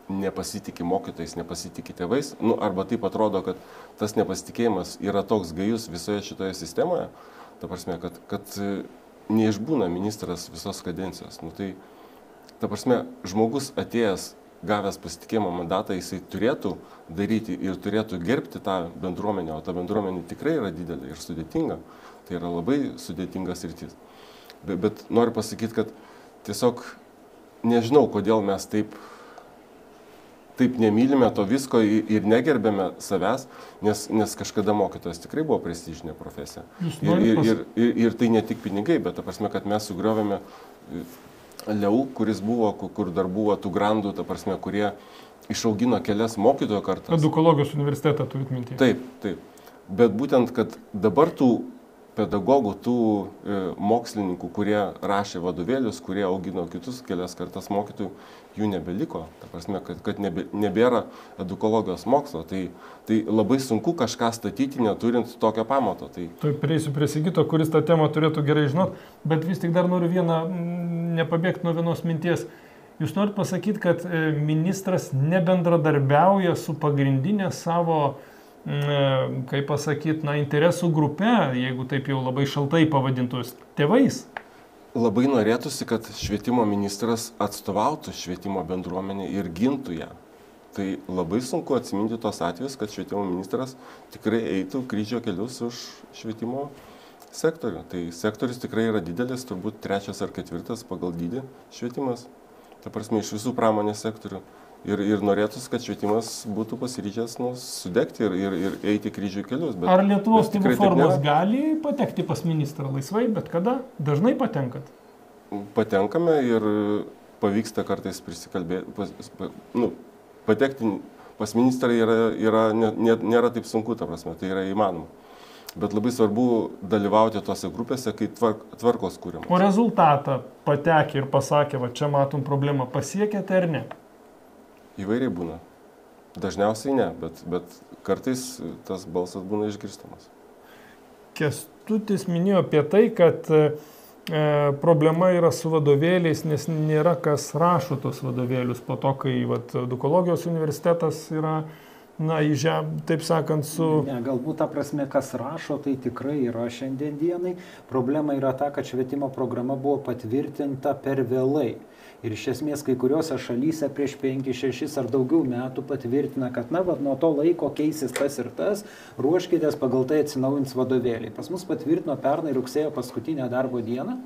nepasitikė mokytojais, nepasitikė tėvais, arba taip atrodo, kad tas nepasitikėjimas yra toks gajus visoje šitoje sistemoje, ta prasme, kad neišbūna ministras visos kadencijos. Tai, ta prasme, žmogus atėjęs, gavęs pasitikėjimo mandatą, jisai turėtų daryti ir turėtų gerbti tą bendruomenę, o ta bendruomenė tikrai yra didelė ir sudėtinga. Tai yra labai sudėtingas sritis. Bet noriu pasakyti, kad tiesiog nežinau, kodėl mes taip nemylime to visko ir negerbėme savęs, nes kažkada mokytojas tikrai buvo prestižinė profesija. Ir tai ne tik pinigai, bet ta prasme, kad mes sugriovėme Leu, kuris buvo, kur dar buvo tų grandų, ta prasme, kurie išaugino kelias mokytojo kartas. Edukologijos universitetą turit mintyje. Taip. Bet būtent, kad dabar tų pedagogų, tų mokslininkų, kurie rašė vadovėlius, kurie augino kitus kelias kartas mokytojų, jų nebeliko. Ta prasme, kad nebėra edukologijos mokslo. Tai labai sunku kažką statyti, neturint tokio pamato. Tai prieisiu prie Sigito, kuris tą temą turėtų gerai žinot, bet vis tik dar noriu nepabėgti nuo vienos minties. Jūs norit pasakyti, kad ministras nebendradarbiauja su pagrindinė savo kaip pasakyti, interesų grupe, jeigu taip jau labai šaltai pavadintus, tėvais? Labai norėtųsi, kad švietimo ministras atstovautų švietimo bendruomenę ir gintų ją. Tai labai sunku atsiminti tos atvejus, kad švietimo ministras tikrai eitų kryžio kelius už švietimo sektorių. Tai sektorius tikrai yra didelis, turbūt 3 ar 4 pagal dydį švietimas. Ta prasme, iš visų pramonės sektorių. Ir norėtųsi, kad švietimas būtų pasiryžęs sudegti ir eiti kryžių kelius. Ar Lietuvos tėvų formos gali patekti pas ministrą laisvai, bet kada? Dažnai patenkat? Patenkame ir pavyksta kartais prisikalbėti. Patekti pas ministrą nėra taip sunku, ta prasme, tai yra įmanoma. Bet labai svarbu dalyvauti tose grupėse, kai tvarkos kūriamos. O rezultatą patekė ir pasakė, va čia matom problemą, pasiekėte ar ne? Įvairiai būna. Dažniausiai ne, bet kartais tas balsas būna išgirstamas. Kęstutis minėjo apie tai, kad problema yra su vadovėliais, nes nėra kas rašo tos vadovėlius po to, kai Edukologijos universitetas yra, taip sakant, su... Ne, galbūt ta prasme, kas rašo, tai tikrai yra šiandien dienai. Problema yra ta, kad švietimo programa buvo patvirtinta per vėlai. Ir iš esmės kai kuriuose šalyse prieš 5, 6 ar daugiau metų patvirtina, kad nuo to laiko keisis tas ir tas, ruoškitės, pagal tai atsinaujins vadovėliai. Pas mus patvirtino pernai rugsėjo paskutinę darbo dieną.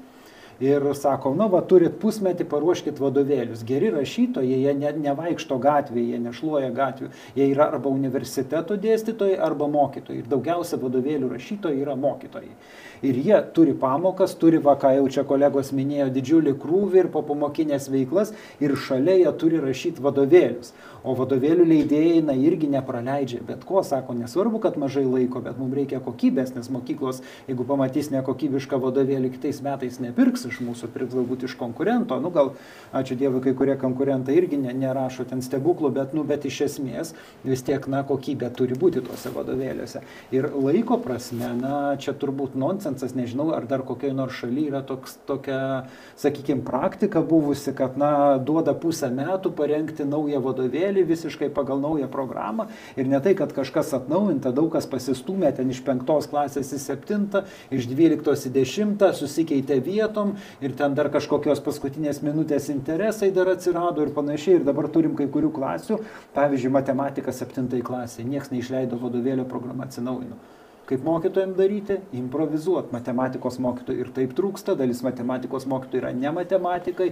Ir sako, turit pusmetį, paruoškit vadovėlius. Geri rašytojai, jie nevaikšto gatvėje, jie nešluoja gatvių. Jie yra arba universiteto dėstytojai, arba mokytojai. Ir daugiausia vadovėlių rašytojai yra mokytojai. Ir jie turi pamokas, turi, ką jau čia kolegos minėjo, didžiulį krūvį ir popamokinės veiklas. Ir šalia jie turi rašyti vadovėlius. O vadovėlių leidėjai irgi nepraleidžia. Bet ko, sako, nesvarbu, kad mažai laiko, bet mums reikia kokybės, nes mokyklos, jeigu pamatys nekokybišką vadovėlį, kitais metais nepirks iš mūsų, pirks galbūt iš konkurento. Gal, ačiū Dievui, kai kurie konkurentai irgi nerašo ten stebuklų, bet iš esmės vis tiek, kokybė turi būti tuose vadovėliuose. Ir laiko prasme, čia turbūt nonsensas, nežinau, ar dar kokioj nors šaly yra tokia, sakykime, praktika buvusi, kad, duoda pusę metų parengti naują vadovėlį, visiškai pagal naują programą. Ir ne tai, kad kažkas atnaujinta, daug kas pasistūmė ten iš 5 klasės į 7, iš 12 į 10, susikeitė vietom ir ten dar kažkokios paskutinės minutės interesai dar atsirado ir panašiai. Ir dabar turim kai kurių klasių, pavyzdžiui, matematika 7 klasė, nieks neišleido vadovėlio, programa atsinaujino. Kaip mokytojams daryti? Improvizuoti. Matematikos mokytojų ir taip trūksta, dalis matematikos mokytojų yra ne matematikai,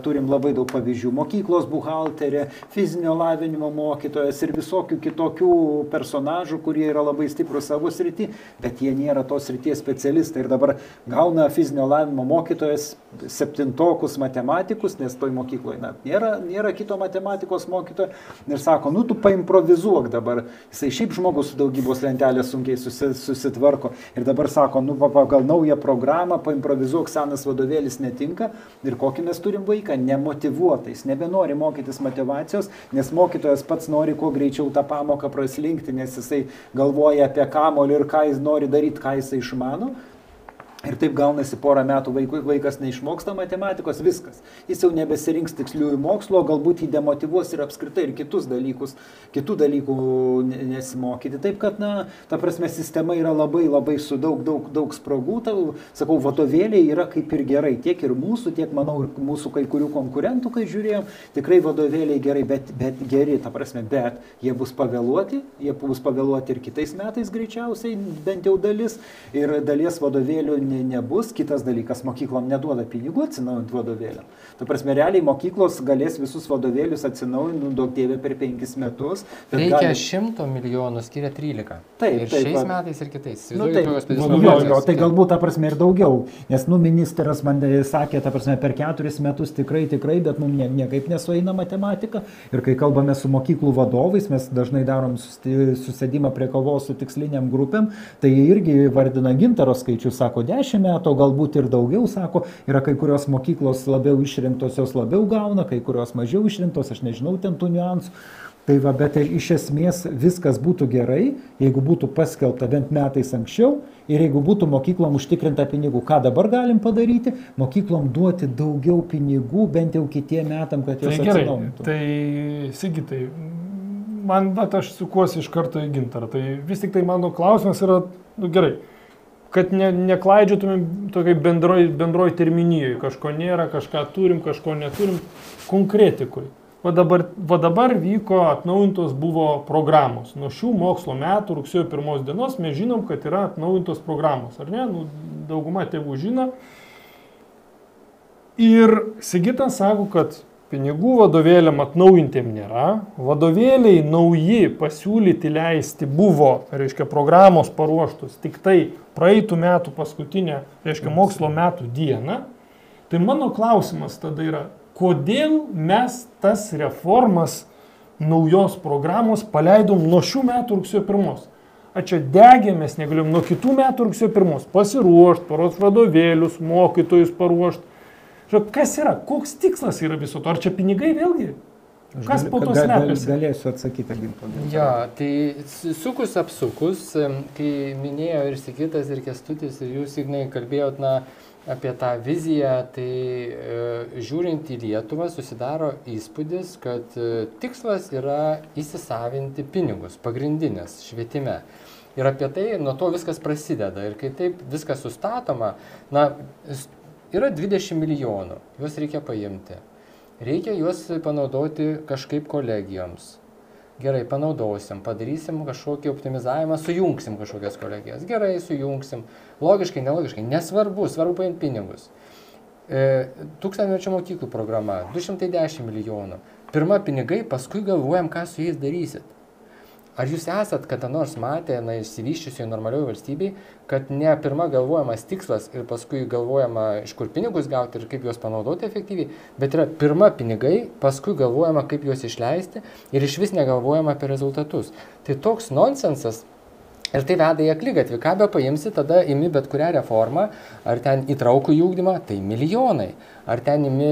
turim labai daug pavyzdžių, mokyklos buhalterė, fizinio lavinimo mokytojas ir visokių kitokių personažų, kurie yra labai stiprus savo srity, bet jie nėra tos srities specialistai. Ir dabar gauna fizinio lavinimo mokytojas 7-okus matematikus, nes toj mokykloje nėra kito matematikos mokytojo ir sako, tu paimprovizuok dabar. Jisai šiaip žmogus su daugybos lentelės sunkiai susitvarko. Ir dabar sako, pagal naują programą paimprovizuok, senas vadovėlis netinka. Ir kokį mes turim vaiką? Nemotyvuotais. Nebenori mokytis motyvacijos, nes mokytojas pats nori kuo greičiau tą pamoką praslinkti, nes jisai galvoja apie kamuolį ir ką jis nori daryti, ką jisai išmano. Ir taip gaunasi porą metų vaikas neišmoksta matematikos, viskas. Jis jau nebesirinks tiksliųjų mokslo, galbūt jį demotyvuos ir apskritai ir kitų dalykų nesimokyti. Taip kad, ta prasme, sistema yra labai su daug spragų. Sakau, vadovėliai yra kaip ir gerai, tiek ir mūsų, tiek, manau, ir mūsų kai kurių konkurentų, kai žiūrėjom, tikrai vadovėliai gerai, bet geri, ta prasme, bet jie bus pavėluoti ir kitais metais greičiausiai, bent jau dalis, ir dalies vadovėlių nebus. Kitas dalykas, mokyklom neduoda pinigų atsinaujinti vadovėliam. Ta prasme, realiai mokyklos galės visus vadovėlius atsinaujinti, duok dieve, per 5 metus. Reikia 100 milijonų, skiria 13. Taip, ir šiais metais ir kitais. Tai galbūt, ta prasme, ir daugiau. Nes, ministras man sakė, ta prasme, per 4 metus tikrai, bet mums niekaip nesueina matematika. Ir kai kalbame su mokyklų vadovais, mes dažnai darom susėdimą prie kavos su tiksliniam grupėm, tai jie irgi vardina Gintaro skaičius, sako 10 metų, galbūt ir daugiau, sako, yra kai kurios mokyklos labiau išrinktos, jos labiau gauna, kai kurios mažiau išrinktos, aš nežinau ten tų niuansų. Tai bet iš esmės viskas būtų gerai, jeigu būtų paskelbta bent metais anksčiau ir jeigu būtų mokyklom užtikrinta pinigų. Ką dabar galim padaryti? Mokyklom duoti daugiau pinigų, bent jau kitiem metam, kad jos atsinaujintų. Tai Sigitai, aš sukuosi iš karto į Gintarą. Tai vis tik tai mano klausimas yra, gerai, kad neklaidžiotumėm tokiai bendroj terminijoje. Kažko nėra, kažką turim, kažko neturim. Konkretikui. Va dabar vyko atnaujintos buvo programos. Nuo šių mokslo metų, rugsėjo 1 dienos, mes žinom, kad yra atnaujintos programos. Ar ne? Dauguma tėvų žino. Ir Sigitas sako, kad pinigų vadovėliam atnaujintiem nėra. Vadovėliai nauji pasiūlyti leisti buvo, programos paruoštos tik tai praeitų metų paskutinę, mokslo metų dieną. Tai mano klausimas tada yra, kodėl mes tas reformas naujos programos paleidom nuo šių metų rugsėjo 1? Ar čia degėmės negalėjom nuo kitų metų rugsėjo 1 pasiruošti, paruošti vadovėlius, mokytojus paruošti. Kas yra? Koks tikslas yra viso to? Ar čia pinigai vėlgi? Kas po to slepiasi? Galėsiu atsakyti, Gintarai. Jo, tai sukus apsukus, kai minėjo ir Sigitas, ir Kęstutis, ir jūs, Ignai, kalbėjot apie tą viziją, tai žiūrint į Lietuvą susidaro įspūdis, kad tikslas yra įsisavinti pinigus, pagrindinės švietime. Ir apie tai nuo to viskas prasideda. Ir kai taip viskas sustatoma, yra 20 milijonų, juos reikia paimti. Reikia juos panaudoti kažkaip kolegijoms. Gerai, panaudosim, padarysim kažkokį optimizavimą, sujungsim kažkokias kolegijas. Gerai, sujungsim. Logiškai, nelogiškai, nesvarbu, svarbu paimti pinigus. 1000 mokyklų programa, 210 milijonų. Pirma pinigai, paskui galvojam, ką su jais darysit. Ar jūs esat kada nors matę, išsivyščiusioje normalioje valstybėje, kad ne pirma galvojamas tikslas ir paskui galvojama, iš kur pinigus gauti ir kaip juos panaudoti efektyviai, bet yra pirma pinigai, paskui galvojama, kaip juos išleisti ir iš vis negalvojama apie rezultatus. Tai toks nonsensas ir tai veda į akligatvį. Ką be paimsi, tada imi bet kurią reformą, ar ten įtraukų į ugdymą, tai milijonai. Ar ten imi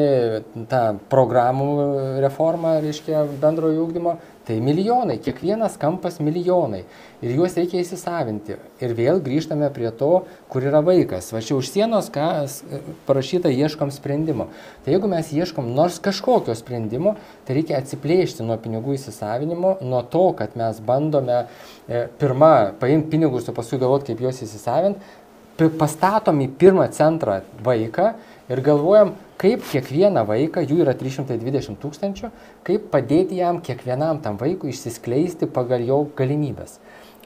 tą programų reformą, reiškia bendrojo ugdymo, tai milijonai, kiekvienas kampas milijonai. Ir juos reikia įsisavinti. Ir vėl grįžtame prie to, kur yra vaikas. Va čia už sienos, ką parašyta, ieškom sprendimo. Tai jeigu mes ieškom nors kažkokio sprendimo, tai reikia atsiplėšti nuo pinigų įsisavinimo, nuo to, kad mes bandome pirmą paimti pinigus, o paskui galvoti, kaip juos įsisavinti, pastatom į pirmą centrą vaiką ir galvojam, kaip kiekvieną vaiką, jų yra 320 000, kaip padėti jam kiekvienam tam vaikui išsiskleisti pagal jo galimybės.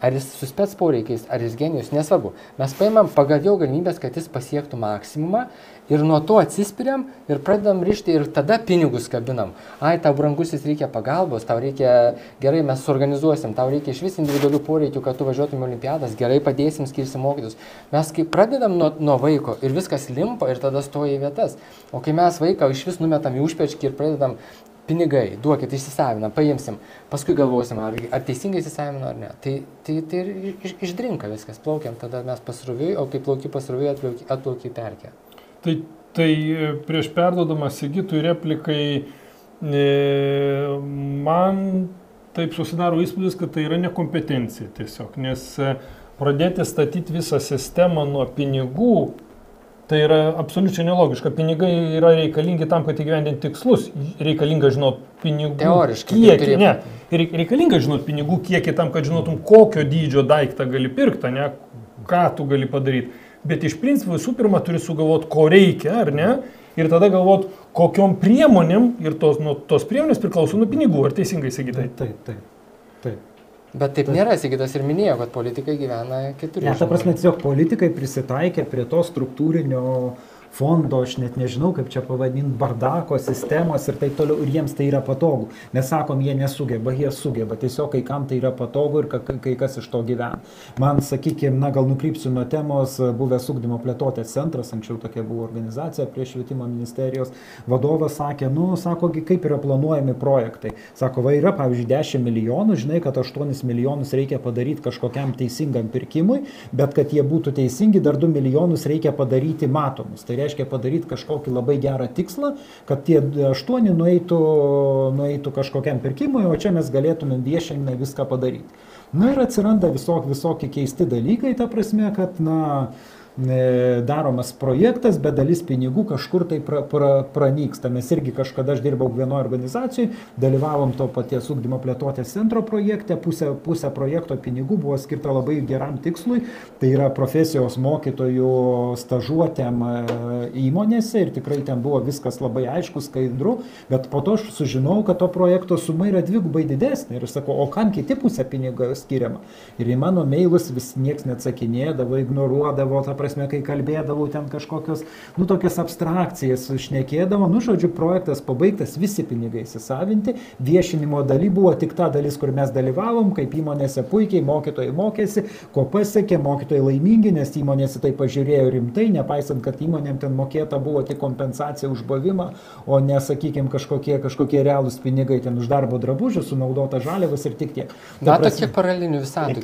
Ar jis su spec poreikiais, ar jis genijus, nesvarbu. Mes paimam pagal jo galimybės, kad jis pasiektų maksimumą ir nuo to atsispiriam ir pradedam rišti ir tada pinigus kabinam. Ai, tau brangusis reikia pagalbos, tau reikia, gerai, mes suorganizuosim, tau reikia iš vis individualių poreikių, kad tu važiuotum į olimpiadas, gerai padėsim, skirsim mokytus. Mes kai pradedam nuo vaiko ir viskas limpa ir tada stoja į vietas. O kai mes vaiką iš vis numetam į užpečkį ir pradedam pinigai, duokit, išsisavinam, paimsim, paskui galvosim, ar teisingai įsisavinam ar ne. Tai išdrinka viskas, plaukiam, tada mes pasroviui, o kai plauki pasroviui, atplauki perkę. Tai prieš perduodamas Sigitui replikai, man taip susidaro įspūdis, kad tai yra nekompetencija tiesiog, nes pradėti statyti visą sistemą nuo pinigų, tai yra absoliučiai nelogiška. Pinigai yra reikalingi tam, kad įgyvendinti tikslus. Reikalinga žinot pinigų kiekį. Ne, reikalinga žinot pinigų kiekį tam, kad žinotum, kokio dydžio daiktą gali pirkti, ne, ką tu gali padaryti. Bet iš principo visų pirma turi sugalvoti, ko reikia, ar ne, ir tada galvoti, kokiom priemonėm ir tos priemonės priklauso nuo pinigų. Ar teisingai, Sigitai? Taip. Bet taip nėra, Sigitas ir minėjo, kad politikai gyvena kitur. Ne, ta prasme, tiesiog politikai prisitaikė prie to struktūrinio fondo, aš net nežinau, kaip čia pavadinti, bardako sistemos ir taip toliau, ir jiems tai yra patogu. Nesakom, jie nesugeba, jie sugeba, tiesiog kai kam tai yra patogu ir kai kas iš to gyvena. Man, sakykime, gal nukrypsiu nuo temos, buvęs ugdymo plėtotės centras, anksčiau tokia buvo organizacija prie švietimo ministerijos, vadovas sakė, sako, kaip yra planuojami projektai. Sako, va yra, pavyzdžiui, 10 milijonų, žinai, kad 8 milijonus reikia padaryti kažkokiam teisingam pirkimui, bet kad jie būtų teisingi, dar 2 milijonus reikia padaryti matomus. Tai reiškia padaryti kažkokį labai gerą tikslą, kad tie 8 nueitų kažkokiam pirkimui, o čia mes galėtume viešinimai viską padaryti. Ir atsiranda visokie keisti dalykai, ta prasme, kad, daromas projektas, bet dalis pinigų kažkur tai pranyksta. Mes irgi kažkada, aš dirbau vienoje organizacijoje, dalyvavom to paties ugdymo plėtotės centro projekte, pusė projekto pinigų buvo skirta labai geram tikslui, tai yra profesijos mokytojų stažuotėm įmonėse ir tikrai ten buvo viskas labai aišku, skaidru, bet po to aš sužinau, kad to projekto suma yra dvigubai didesnė ir sakau, o kam kiti pusę pinigų skiriama? Ir į mano mailus vis nieks neatsakinėdavo, ignoruodavo, ta prasme, kai kalbėdavau ten kažkokios, tokias abstrakcijas šnekėdavo, žodžiu, projektas pabaigtas, visi pinigai įsisavinti, viešinimo daly buvo tik ta dalis, kur mes dalyvavom, kaip įmonėse puikiai, mokytojai mokėsi, ko pasiekė, mokytojai laimingi, nes įmonėse tai pažiūrėjo rimtai, nepaisant, kad įmonėm ten mokėta buvo tik kompensacija už buvimą, o ne, sakykime, kažkokie realūs pinigai ten už darbo drabužių, sunaudota žaliavas ir tik tiek. Tokie paralelinių visatų.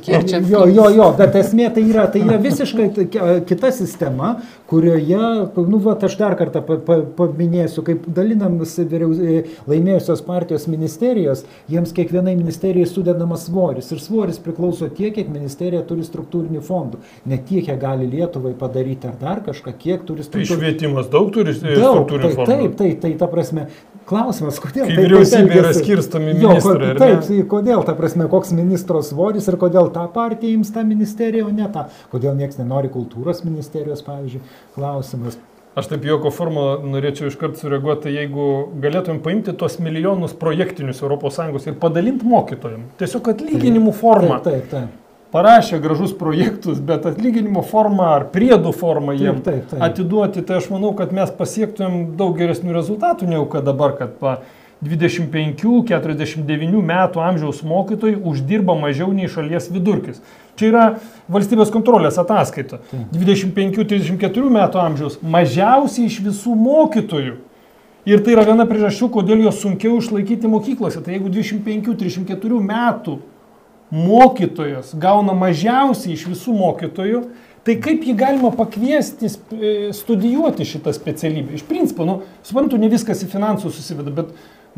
Jo, bet esmė tai yra visiškai kita sistema, kurioje, aš dar kartą paminėsiu, kaip dalinams laimėjusios partijos ministerijos, jiems kiekvienai ministerijai sudedamas svoris. Ir svoris priklauso tiek, kiek ministerija turi struktūrinių fondų. Ne tiek, kiek gali Lietuvai padaryti ar dar kažką, kiek turi struktūrinių fondų. Tai švietimas daug turi struktūrinių fondų. Taip, ta prasme, klausimas, kodėl... Kai vyriausybė yra skirstomi ministrai, ar ne? Taip, kodėl, ta prasme, koks ministro svoris ir kodėl ta partija ims tą ministeriją, o ne tą. Kodėl nieks nenori kultūros ministerijos, pavyzdžiui, klausimas. Aš taip juoko formą norėčiau iškart sureaguoti, jeigu galėtumėm paimti tos milijonus projektinius ES ir padalinti mokytojams. Tiesiog atlyginimų formą. Taip. Parašė gražus projektus, bet atlyginimo formą ar priedų formą jiem atiduoti, tai aš manau, kad mes pasiektumėm daug geresnių rezultatų, negu kad dabar, kad 25-49 metų amžiaus mokytojai uždirba mažiau nei šalies vidurkis. Čia yra valstybės kontrolės ataskaita. 25-34 metų amžiaus mažiausiai iš visų mokytojų. Ir tai yra viena priežasčių, kodėl jos sunkiau išlaikyti mokyklose. Tai jeigu 25-34 metų mokytojas gauna mažiausiai iš visų mokytojų, tai kaip jį galima pakviesti studijuoti šitą specialybę? Iš principo, suprantu, ne viskas į finansus susiveda, bet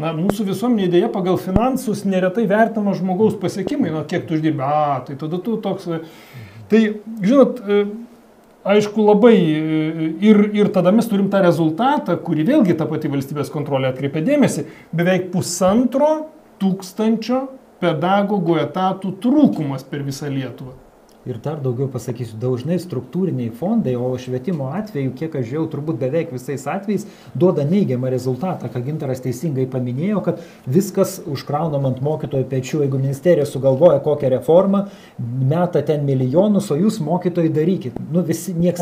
mūsų visuomenė dėja pagal finansus neretai vertinama žmogaus pasiekimai, kiek tu uždirbi, tai tada tu toks. Tai, žinot, aišku, labai ir tada mes turim tą rezultatą, kurį vėlgi ta pati valstybės kontrolė atkreipia dėmesį, beveik 1500 pedagogų etatų trūkumas per visą Lietuvą. Ir dar daugiau pasakysiu, dažnai struktūriniai fondai, o švietimo atveju, kiek aš žiūrėjau, turbūt beveik visais atvejais duoda neigiamą rezultatą, ką Gintaras teisingai paminėjo, kad viskas užkraunam ant mokytojų pečių. Jeigu ministerija sugalvoja kokią reformą, meta ten milijonus, o jūs mokytojai darykit. O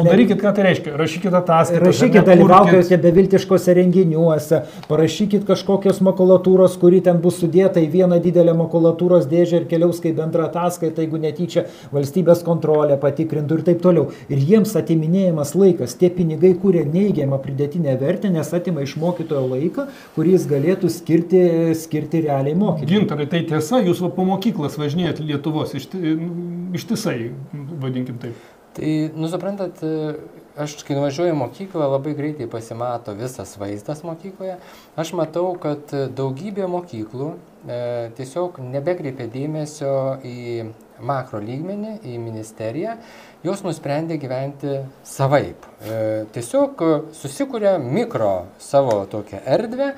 darykit, ką tai reiškia? Rašykit ataskaitas. Rašykit, dalyvaukite beviltiškose renginiuose, parašykit kažkokios makulatūros, kuri ten bus sudėta į vieną didelę makulatūros dėžę ir keliaus kaip bendra ataskaita, jeigu netyčia valstybės kontrolę patikrintų ir taip toliau. Ir jiems atiminėjimas laikas. Tie pinigai kūrė neigiamą pridėtinę vertę, nes atima iš mokytojo laiką, kurį jis galėtų skirti realiai mokyti. Gintarai, tai tiesa, jūs po mokyklas važinėjat Lietuvos ištisai, vadinkim taip. Tai, suprantat, aš kai nuvažiuoju į mokyklą, labai greitai pasimato visas vaizdas mokykloje. Aš matau, kad daugybė mokyklų tiesiog nebekreipia dėmesio į makro lygmenį, į ministeriją, jos nusprendė gyventi savaip. Tiesiog susikūrė mikro savo tokią erdvę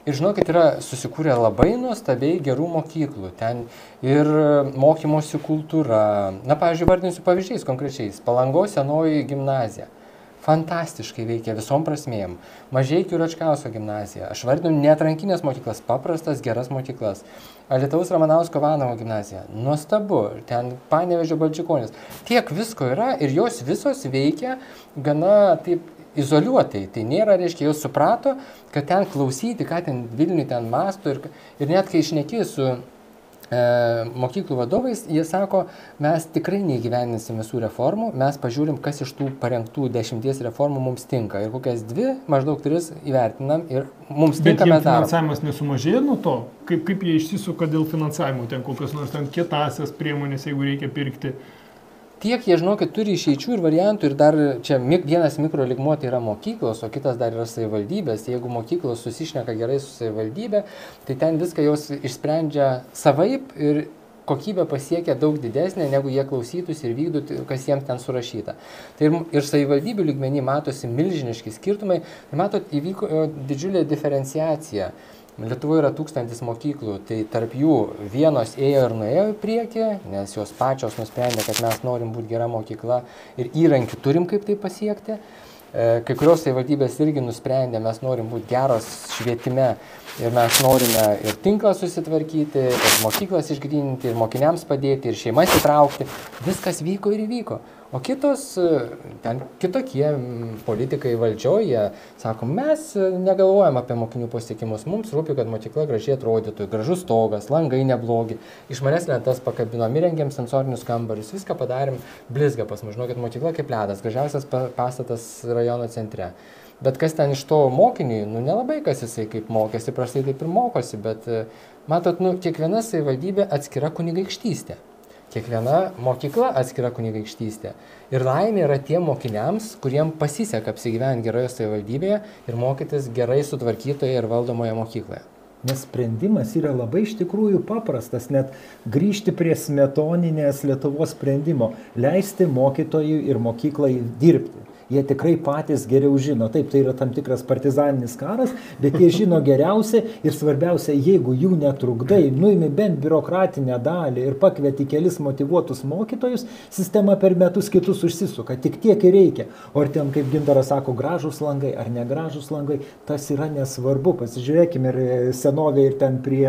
ir, žinokit, yra susikūrė labai nuostabiai gerų mokyklų. Ten ir mokymosi kultūra. Pavyzdžiui, vardinsiu pavyzdžiais konkrečiais. Palangos senoji gimnazija. Fantastiškai veikia visom prasmėm. Mažeikių Račkausko gimnazija. Aš vardinu neatrankinės mokyklas, paprastas, geras mokyklas. Alytaus Ramanausko Vanago gimnazija. Nuostabu. Ten Panevėžio Balčikonis. Tiek visko yra ir jos visos veikia gana taip izoliuotai. Tai nėra, reiškia, jos suprato, kad ten klausyti, ką ten Vilniui ten masto ir net kai šneki su mokyklų vadovais, jie sako, mes tikrai neįgyvendinsim visų reformų, mes pažiūrim, kas iš tų parengtų 10 reformų mums tinka. Ir kokias 2, maždaug 3 įvertinam ir mums tinka, mes darom. Bet finansavimas nesumažėjo nuo to? Kaip jie išsisuka dėl finansavimo? Ten kokios nors ten kietasias priemonės, jeigu reikia pirkti? Tiek jie, žinokit, turi išeičių ir variantų ir dar čia vienas mikro lygmuo tai yra mokyklos, o kitas dar yra savivaldybės. Jeigu mokyklos susišneka gerai su savivaldybė, tai ten viską jos išsprendžia savaip ir kokybė pasiekia daug didesnė, negu jie klausytųsi ir vykdytų, kas jiems ten surašyta. Tai ir savivaldybių lygmenį matosi milžiniški skirtumai. Tai matot, įvyko didžiulė diferenciacija. Lietuvoje yra 1000 mokyklų, tai tarp jų vienos ėjo ir nuėjo į priekį, nes jos pačios nusprendė, kad mes norim būti gera mokykla ir įrankių turim kaip tai pasiekti. Kai kurios savivaldybės irgi nusprendė, mes norim būti geros švietime ir mes norime ir tinklą susitvarkyti, ir mokyklas išgryninti, ir mokiniams padėti, ir šeimas įtraukti. Viskas vyko ir įvyko. O kitos, ten kitokie politikai valdžioje, sako, mes negalvojam apie mokinių pasiekimus, mums rūpi, kad mokykla gražiai atrodytų, gražus stogas, langai neblogi, išmanės lentas pakabinom, įrengėm sensorinius kambarius, viską padarėm, blizga pas mus, žinokit, mokykla kaip ledas, gražiausias pastatas rajono centre. Bet kas ten iš to mokiniui, nelabai kas jisai kaip mokėsi, prastai taip ir mokosi, bet matot, kiekviena savivaldybė atskira kunigaikštystė. Kiekviena mokykla atskira kunigaikštystė. Ir laimė yra tiem mokiniams, kuriem pasiseka apsigyventi geroje savivaldybėje ir mokytis gerai sutvarkytoje ir valdomoje mokykloje. Nes sprendimas yra labai iš tikrųjų paprastas, net grįžti prie smetoninės Lietuvos sprendimo, leisti mokytojui ir mokyklai dirbti. jie tikrai patys geriau žino. Taip, tai yra tam tikras partizaninis karas, bet jie žino geriausiai ir svarbiausia, jeigu jų netrukdai, nuimi bent biurokratinę dalį ir pakvieti kelis motyvuotus mokytojus, sistema per metus kitus užsisuka, tik tiek ir reikia. O ar ten, kaip Gintaras sako, gražus langai ar negražus langai, tas yra nesvarbu. Pasižiūrėkime ir senovė ir ten prie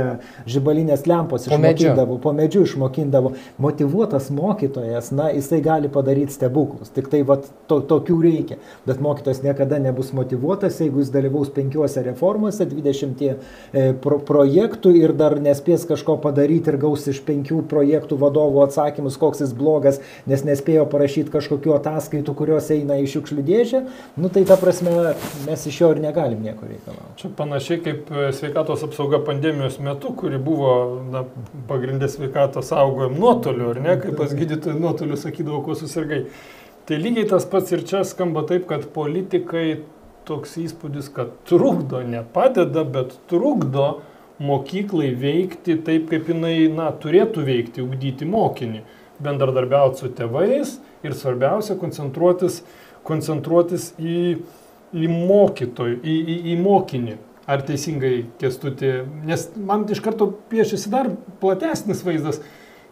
žibalinės lempos išmokindavo, po medžiu išmokindavo. Motyvuotas mokytojas, na, jisai gali padaryti stebuklus. Tik tai vat, tokių reikia. Bet mokytojas niekada nebus motyvuotas, jeigu jis dalyvaus 5 reformose, 20 projektų ir dar nespės kažko padaryti ir gaus iš 5 projektų vadovų atsakymus, koks jis blogas, nes nespėjo parašyti kažkokių ataskaitų, kurios eina į šiukšlių dėžę. Nu tai ta prasme, mes iš jo ir negalim nieko reikalauti. Čia panašiai kaip sveikatos apsauga pandemijos metu, kuri buvo pagrindė sveikatos saugojom nuotoliu, ar ne, kaip pas gydytojų nuotoliu sakydavo, ko susirgai. Tai lygiai tas pats ir čia skamba taip, kad politikai toks įspūdis, kad trukdo, ne padeda, bet trukdo mokyklai veikti taip, kaip jinai, na, turėtų veikti, ugdyti mokinį, bendradarbiauti su tėvais ir svarbiausia koncentruotis į mokytojų, į mokinį. Ar teisingai, Kęstuti? Nes man iš karto piešiasi dar platesnis vaizdas.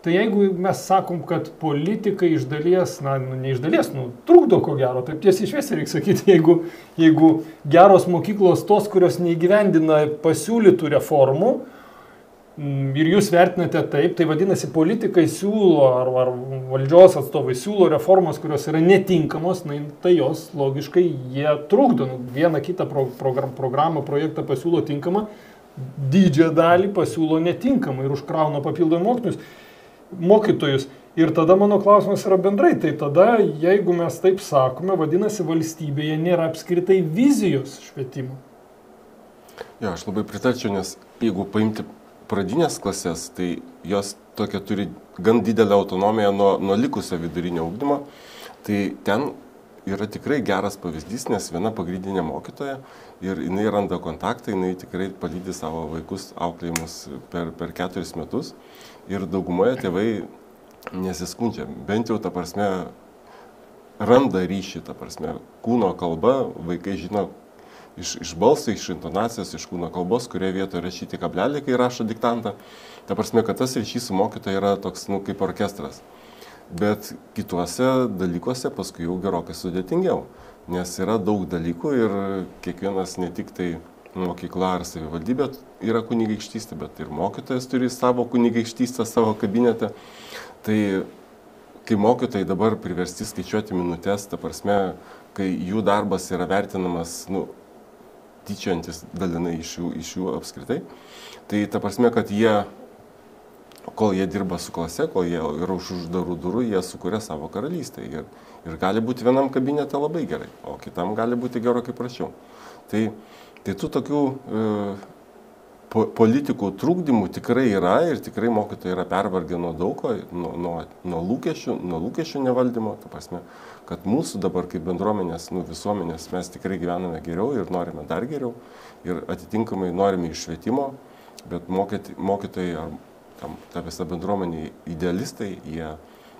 Tai jeigu mes sakom, kad politikai iš dalies, na, ne iš dalies, trukdo ko gero, taip tiesiai šviesiai reikia sakyti, jeigu geros mokyklos tos, kurios neįgyvendina pasiūlytų reformų ir jūs vertinate taip, tai vadinasi politikai siūlo ar valdžios atstovai siūlo reformos, kurios yra netinkamos, na, tai jos logiškai jie trukdo. Vieną kitą programą, projektą pasiūlo tinkamą, didžiąją dalį pasiūlo netinkamą ir užkrauna papildomai mokytojus. Ir tada mano klausimas yra bendrai, tai tada, jeigu mes taip sakome, vadinasi, valstybėje nėra apskritai vizijos švietimo. Ja, aš labai pritarčiau, nes jeigu paimti pradinės klasės, tai jos tokia turi gan didelę autonomiją nuo likusio vidurinio ugdymo, tai ten yra tikrai geras pavyzdys, nes viena pagrindinė mokytoja ir jinai randa kontaktą, jinai tikrai palydi savo vaikus auklėjimus per 4 metus ir daugumoje tėvai nesiskundžia, bent jau ta prasme randa ryšį, ta prasme kūno kalba, vaikai žino iš balso, iš intonacijos, iš kūno kalbos, kurioje vietoje rašyti kablelį, kai rašo diktantą. Ta prasme, kad tas ryšys su mokytoju yra toks, kaip orkestras. Bet kituose dalykuose paskui jau gerokai sudėtingiau, nes yra daug dalykų ir kiekvienas ne tik tai mokykla ar savivaldybė yra kunigaikštystė, bet ir mokytojas turi savo kunigaikštystę savo kabinete. Tai kai mokytojai dabar priversti skaičiuoti minutes, ta prasme, kai jų darbas yra vertinamas, tyčiantis dalinai iš jų apskritai, tai ta prasme, kad jie, kol jie dirba su klase, kol jie yra už uždarų durų, jie sukuria savo karalystę ir gali būti vienam kabinete labai gerai, o kitam gali būti gerokai prašiau. Tai tų tokių politikų trukdymų tikrai yra ir tikrai mokytojai yra pervargę nuo daugo, nuo lūkesčių nevaldymo, ta prasme, kad mūsų dabar kaip bendruomenės, visuomenės mes tikrai gyvename geriau ir norime dar geriau ir atitinkamai norime iššvietimo, bet mokytojai ar ta visa bendruomenė idealistai, jie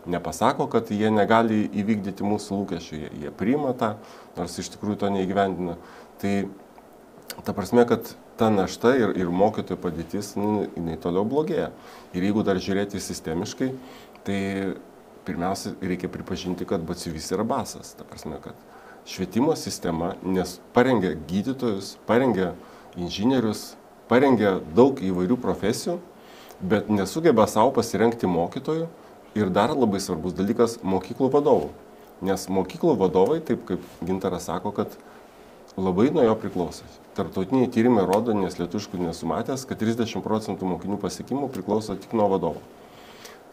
nepasako, kad jie negali įvykdyti mūsų lūkesčių, jie priima tą, nors iš tikrųjų to neįgyvendina. Tai ta prasme, kad ta našta ir mokytojų padėtis, jinai toliau blogėja. Ir jeigu dar žiūrėti sistemiškai, tai pirmiausia, reikia pripažinti, kad batsiuvys yra basas. Ta prasme, kad švietimo sistema parengia gydytojus, parengia inžinierius, parengia daug įvairių profesijų, bet nesugeba savo pasirengti mokytojų ir dar labai svarbus dalykas - mokyklų vadovų. Nes mokyklų vadovai, taip kaip Gintaras sako, kad labai nuo jo priklauso. Tarptautiniai tyrimai rodo, nes lietuviškų nesumatęs, kad 30% mokinių pasiekimų priklauso tik nuo vadovo.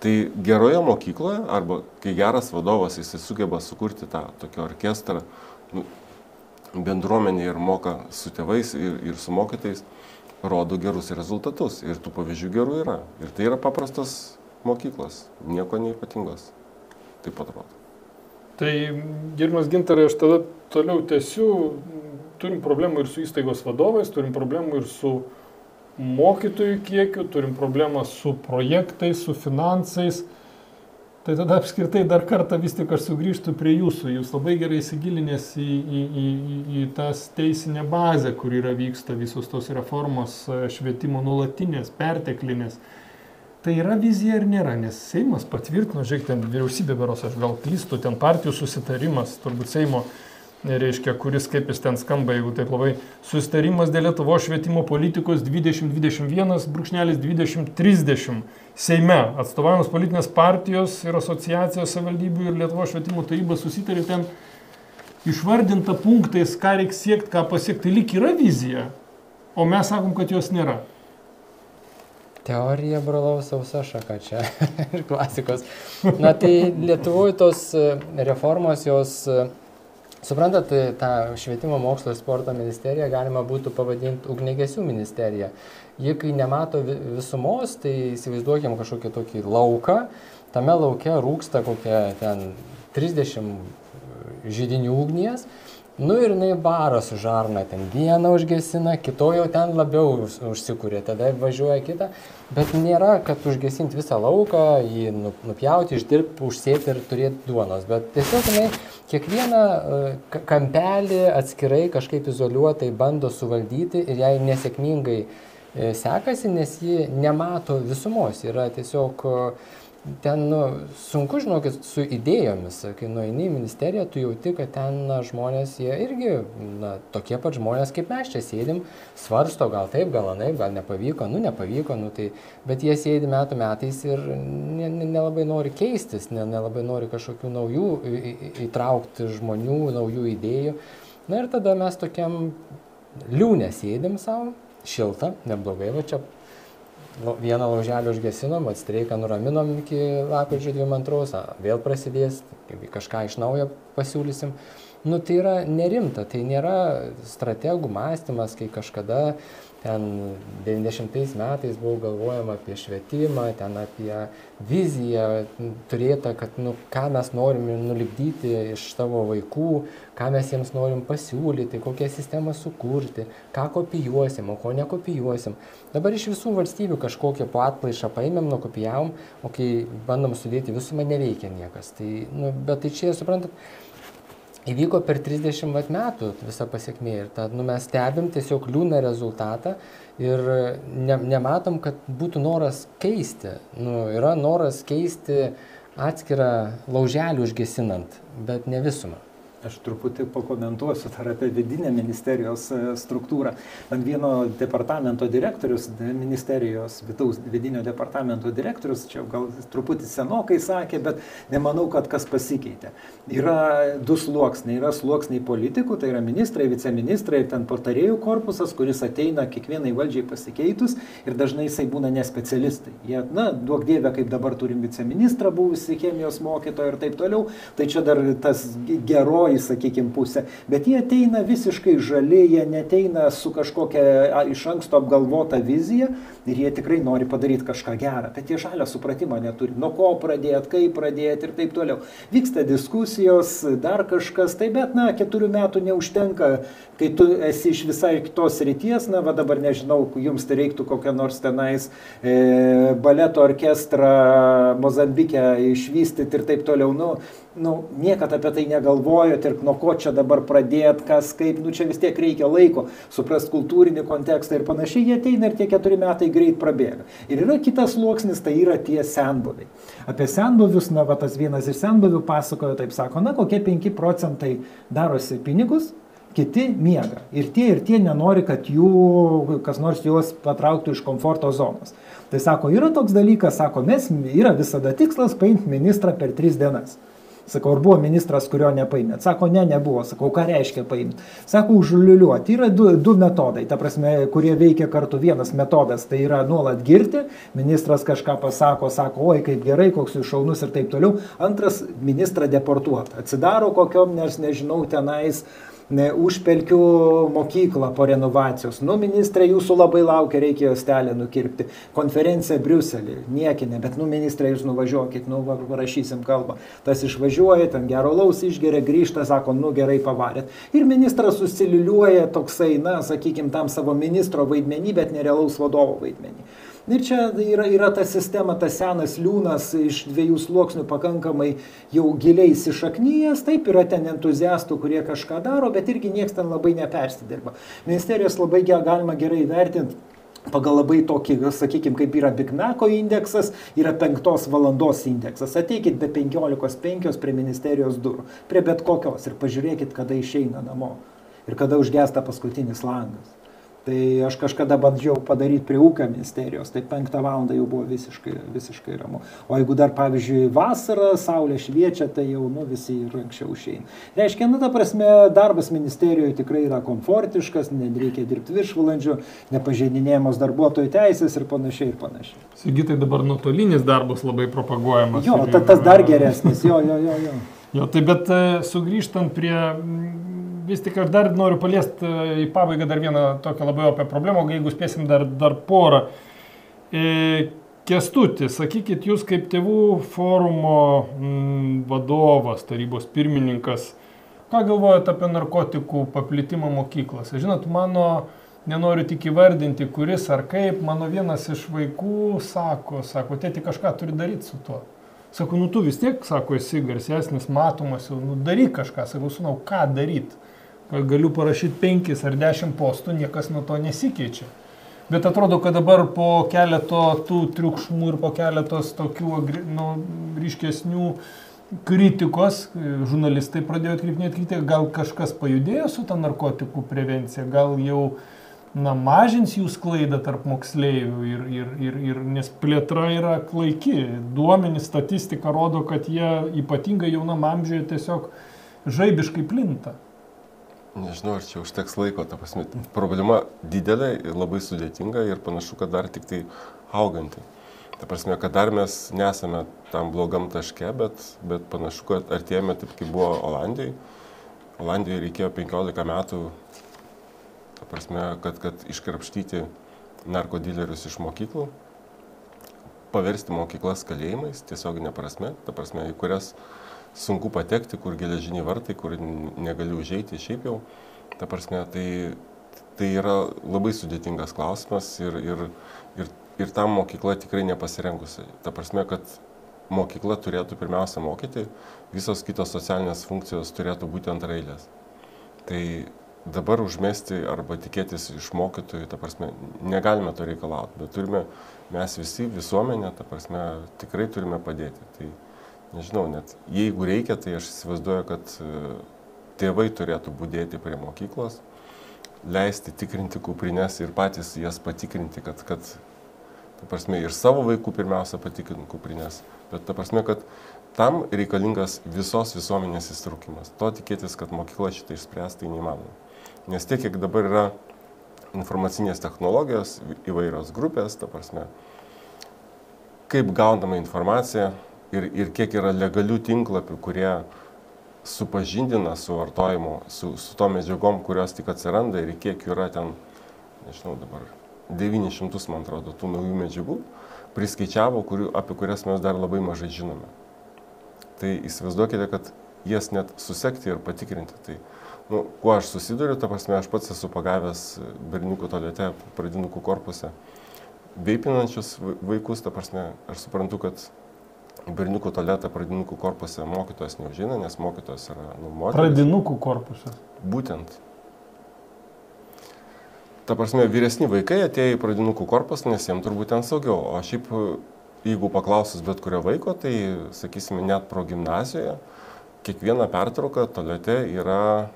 Tai geroje mokykloje, arba kai geras vadovas, jis sugeba sukurti tą tokį orkestrą, bendruomenė ir moka su tėvais ir su mokytais, rodo gerus rezultatus. Ir tų pavyzdžių gerų yra. Ir tai yra paprastos mokyklos, nieko neypatingos. Taip atrodo. Tai, gerbiamas Gintarai, aš tada toliau tęsiu. Turim problemų ir su įstaigos vadovais, turim problemų ir su mokytojų kiekiu, turim problemą su projektais, su finansais. Tai tada apskritai dar kartą vis tik aš sugrįžtu prie jūsų. Jūs labai gerai įsigilinęs į tas teisinę bazę, kur vyksta visos tos reformos švietimo nuolatinės, perteklinės. Tai yra vizija ar nėra, nes Seimas patvirtino, žiūrėk, ten vyriausybė beros, aš gal klystu, ten partijų susitarimas, turbūt Seimo, reiškia, kuris kaip jis ten skamba, jeigu taip labai, susitarimas dėl Lietuvos švietimo politikos 2021-2030 Seime, atstovavimas politinės partijos ir asociacijos savivaldybių ir Lietuvos švietimo taryba susitarė ten išvardinta punktais, ką reikia siekti, ką pasiekti, lyg yra vizija, o mes sakom, kad jos nėra. Teorija, brolau, sausa šaka čia ir klasikos. Na tai Lietuvoje tos reformos, jos, suprantat, tą švietimo mokslo ir sporto ministeriją galima būtų pavadinti ugniagesių ministerija. Jie, kai nemato visumos, tai įsivaizduokim kažkokį tokį lauką, tame lauke rūksta kokia ten 30 židinių ugnies. Nu ir jinai barą su žarna, ten vieną užgesina, kito jau ten labiau užsikūrė, tada važiuoja kitą, bet nėra, kad užgesinti visą lauką, jį nupjauti, išdirbti, užsėti ir turėti duonos, bet tiesiog jinai kiekvieną kampelį atskirai kažkaip izoliuotai bando suvaldyti ir jai nesėkmingai sekasi, nes ji nemato visumos, yra tiesiog ten sunku, žinokit, su idėjomis, kai nueini į ministeriją, tu jauti, kad ten žmonės, jie irgi tokie pat žmonės, kaip mes čia sėdim, svarsto, gal taip, gal anaip, gal nepavyko, nepavyko, tai, bet jie sėdi metų metais ir nelabai nori keistis, nelabai nori kažkokių naujų įtraukti žmonių, naujų idėjų. Na ir tada mes tokiam liūne sėdim savo, šilta, neblogai, va čia vieną lauželį užgesinom, streiką nuraminom iki lapkričio 22, vėl prasidės, kažką iš naujo pasiūlysim. Tai yra nerimta, tai nėra strategų mąstymas, kai kažkada ten 90 metais buvo galvojama apie švietimą, ten apie viziją turėtą, kad ką mes norime nulipdyti iš savo vaikų, ką mes jiems norim pasiūlyti, kokią sistemą sukurti, ką kopijuosim, o ko nekopijuosim. Dabar iš visų valstybių kažkokią po atplaišą paėmėm, nukopijavom, o kai bandom sudėti visumą, neveikia niekas. Tai, bet tai čia, suprantat, įvyko per 30 metų visa pasiekmė ir mes stebim tiesiog liūdną rezultatą ir nematom, kad būtų noras keisti. Yra noras keisti atskirą lauželį užgesinant, bet ne visumą. Aš truputį pakomentuosiu dar apie vidinę ministerijos struktūrą. Ant vieno departamento direktorius, ministerijos vidinio departamento direktorius, čia gal truputį senokai sakė, bet nemanau, kad kas pasikeitė. Yra du sluoksniai. Yra sluoksniai politikų, tai yra ministrai, viceministrai ir ten patarėjų korpusas, kuris ateina kiekvienai valdžiai pasikeitus ir dažnai jisai būna nespecialistai. Jie, duok dieve, kaip dabar turim viceministrą buvusi chemijos mokytoją ir taip toliau, tai čia dar tas geroji, sakykime, pusė, bet jie ateina visiškai žali, jie neteina su kažkokia iš anksto apgalvota vizija ir jie tikrai nori padaryti kažką gerą, bet jie žalio supratimo neturi, nuo ko pradėti, kaip pradėti ir taip toliau. Vyksta diskusijos, dar kažkas, tai bet, 4 metų neužtenka, kai tu esi iš visai kitos ryties, va dabar nežinau, jums tai reiktų kokią nors tenais baleto orkestrą Mozambike išvystyti ir taip toliau, niekad apie tai negalvojot ir nuo ko čia dabar pradėti, kas, kaip, čia vis tiek reikia laiko, suprast kultūrinį kontekstą ir panašiai, jie ateina ir tie 4 metai greit prabėga. Ir yra kitas sluoksnis, tai yra tie senbuviai. Apie senbuvius, tas vienas iš senbuvių pasakojo, taip sako, kokie 5 procentai darosi pinigus, kiti miega. Ir tie nenori, kad kas nors juos patrauktų iš komforto zonos. Tai sako, yra toks dalykas, sako, yra visada tikslas paimti ministrą per 3 dienas. Sakau, ar buvo ministras, kurio nepaimėt? Sako, nebuvo. Sakau, ką reiškia paimti? Sako, užliuliuoti. Yra du metodai, ta prasme, kurie veikia kartu. Vienas metodas, tai yra nuolat girti. Ministras kažką pasako, sako, oi, kaip gerai, koks jūs šaunus ir taip toliau. Antras, ministrą deportuoti. Atsidaro kokiom, nežinau, tenais užpelkių mokyklą po renovacijos. Ministrė, jūsų labai laukia, reikia stelę nukirpti. Konferencija Briuselį, niekinė, bet ministrė, jūs nuvažiuokit, parašysim kalbą. Tas išvažiuoja, ten gero laus išgeria, grįžta, sako, gerai pavarėt. Ir ministras susiliuliuoja toksai, sakykime, tam savo ministro vaidmenį, bet nerealaus vadovo vaidmenį. Ir čia yra ta sistema, tas senas liūnas iš 2 sluoksnių pakankamai jau giliai įsišaknyjęs, taip yra ten entuziastų, kurie kažką daro, bet irgi niekas ten labai nepersidirba. Ministerijos labai galima gerai vertinti pagal labai tokį, sakykime, kaip yra Big Maco indeksas, yra 5 valandos indeksas. Ateikit be 15:05 prie ministerijos durų, prie bet kokios ir pažiūrėkit, kada išeina namo ir kada užgesta paskutinis langas. Tai aš kažkada bandžiau padaryti prie ūkio ministerijos, tai 5 valandą jau buvo visiškai ramu. O jeigu dar, pavyzdžiui, vasarą, saulė šviečia, tai jau visi ir anksčiau išeina. Reiškia, ta prasme, darbas ministerijoje tikrai yra komfortiškas, nereikia dirbti viršvalandžių, nepažeidinėjamos darbuotojų teisės ir panašiai. Sigitai, dabar nuotolinis darbas labai propaguojamas. Jo, tas dar geresnis, jo. Jo, tai bet sugrįžtant prie... Vis tik aš dar noriu paliesti į pabaigą dar vieną tokią labai opę problemą, jeigu spėsim dar porą. Kęstuti, sakykit, jūs kaip tėvų forumo vadovas, tarybos pirmininkas, ką galvojate apie narkotikų paplitimą mokyklose? Žinot, nenoriu tik įvardinti, kuris ar kaip, mano vienas iš vaikų sako, tėti kažką turi daryti su tuo. Sako, tu vis tiek, esi garsesnis, matomas, daryk kažką. Sakau, sūnau, ką daryti? Galiu parašyti 5 ar 10 postų, niekas nuo to nesikeičia. Bet atrodo, kad dabar po keleto tų triukšmų ir po keletos tokių ryškesnių kritikos, žurnalistai pradėjo atkreipinėti kritiką, gal kažkas pajudėjo su ta narkotikų prevencija, gal jau mažins jų sklaidą tarp moksleivių, nes plėtra yra klaiki. Duomenys, statistika rodo, kad jie ypatingai jaunam amžiuje tiesiog žaibiškai plinta. Nežinau, ar čia užteks laiko, ta prasme, problema didelė ir labai sudėtinga ir panašu, kad dar tik tai auganti. Ta prasme, kad dar mes nesame tam blogam taške, bet panašu, kad artėjame taip, kaip buvo Olandijai. Olandijai reikėjo 15 metų, ta prasme, kad iškrapštyti narkodilerius iš mokyklų, paversti mokyklas kalėjimais, tiesioginė prasme, ta prasme, į kurias sunku patekti, kur geležiniai vartai, kur negali užeiti šiaip jau. Ta prasme, tai yra labai sudėtingas klausimas ir tam mokykla tikrai nepasirengusi. Ta prasme, kad mokykla turėtų pirmiausia mokyti, visos kitos socialinės funkcijos turėtų būti antraeilės. Tai dabar užmesti arba tikėtis iš mokytojų, ta prasme, negalime to reikalauti, bet turime mes visi, visuomenė, ta prasme, tikrai turime padėti. Tai nežinau, net jeigu reikia, tai aš įsivaizduoju, kad tėvai turėtų budėti prie mokyklos, leisti tikrinti kuprinės ir patys jas patikrinti, kad ta prasme, ir savo vaikų pirmiausia patikrinti kuprinės, bet ta prasme, kad tam reikalingas visos visuomenės įsitraukimas. To tikėtis, kad mokykla šitą išspręs, tai neįmanoma. Nes tiek, kiek dabar yra informacinės technologijos, įvairios grupės, ta prasme, kaip gaunama informacija, ir kiek yra legalių tinklapių, kurie supažindina su vartojimu, su tom medžiagom, kurios tik atsiranda ir kiek yra ten, nežinau dabar, 900, man atrodo, tų naujų medžiagų, priskaičiavo, apie kurias mes dar labai mažai žinome. Tai įsivaizduokite, kad jas net susekti ir patikrinti. Tai, kuo aš susiduriu, ta prasme, aš pats esu pagavęs berniukų tualete, pradinukų korpuse, veipinančius vaikus, ta prasme, aš suprantu, kad berniukų tualetą pradinukų korpuse mokytojas neužeina, nes mokytojas yra moteris. Pradinukų korpuse? Būtent. Ta prasme, vyresni vaikai atėjo į pradinukų korpusą, nes jiems turbūt ten saugiau. O šiaip, jeigu paklausus bet kurio vaiko, tai, sakysime, net progimnazijoje, kiekviena pertrauka tualete yra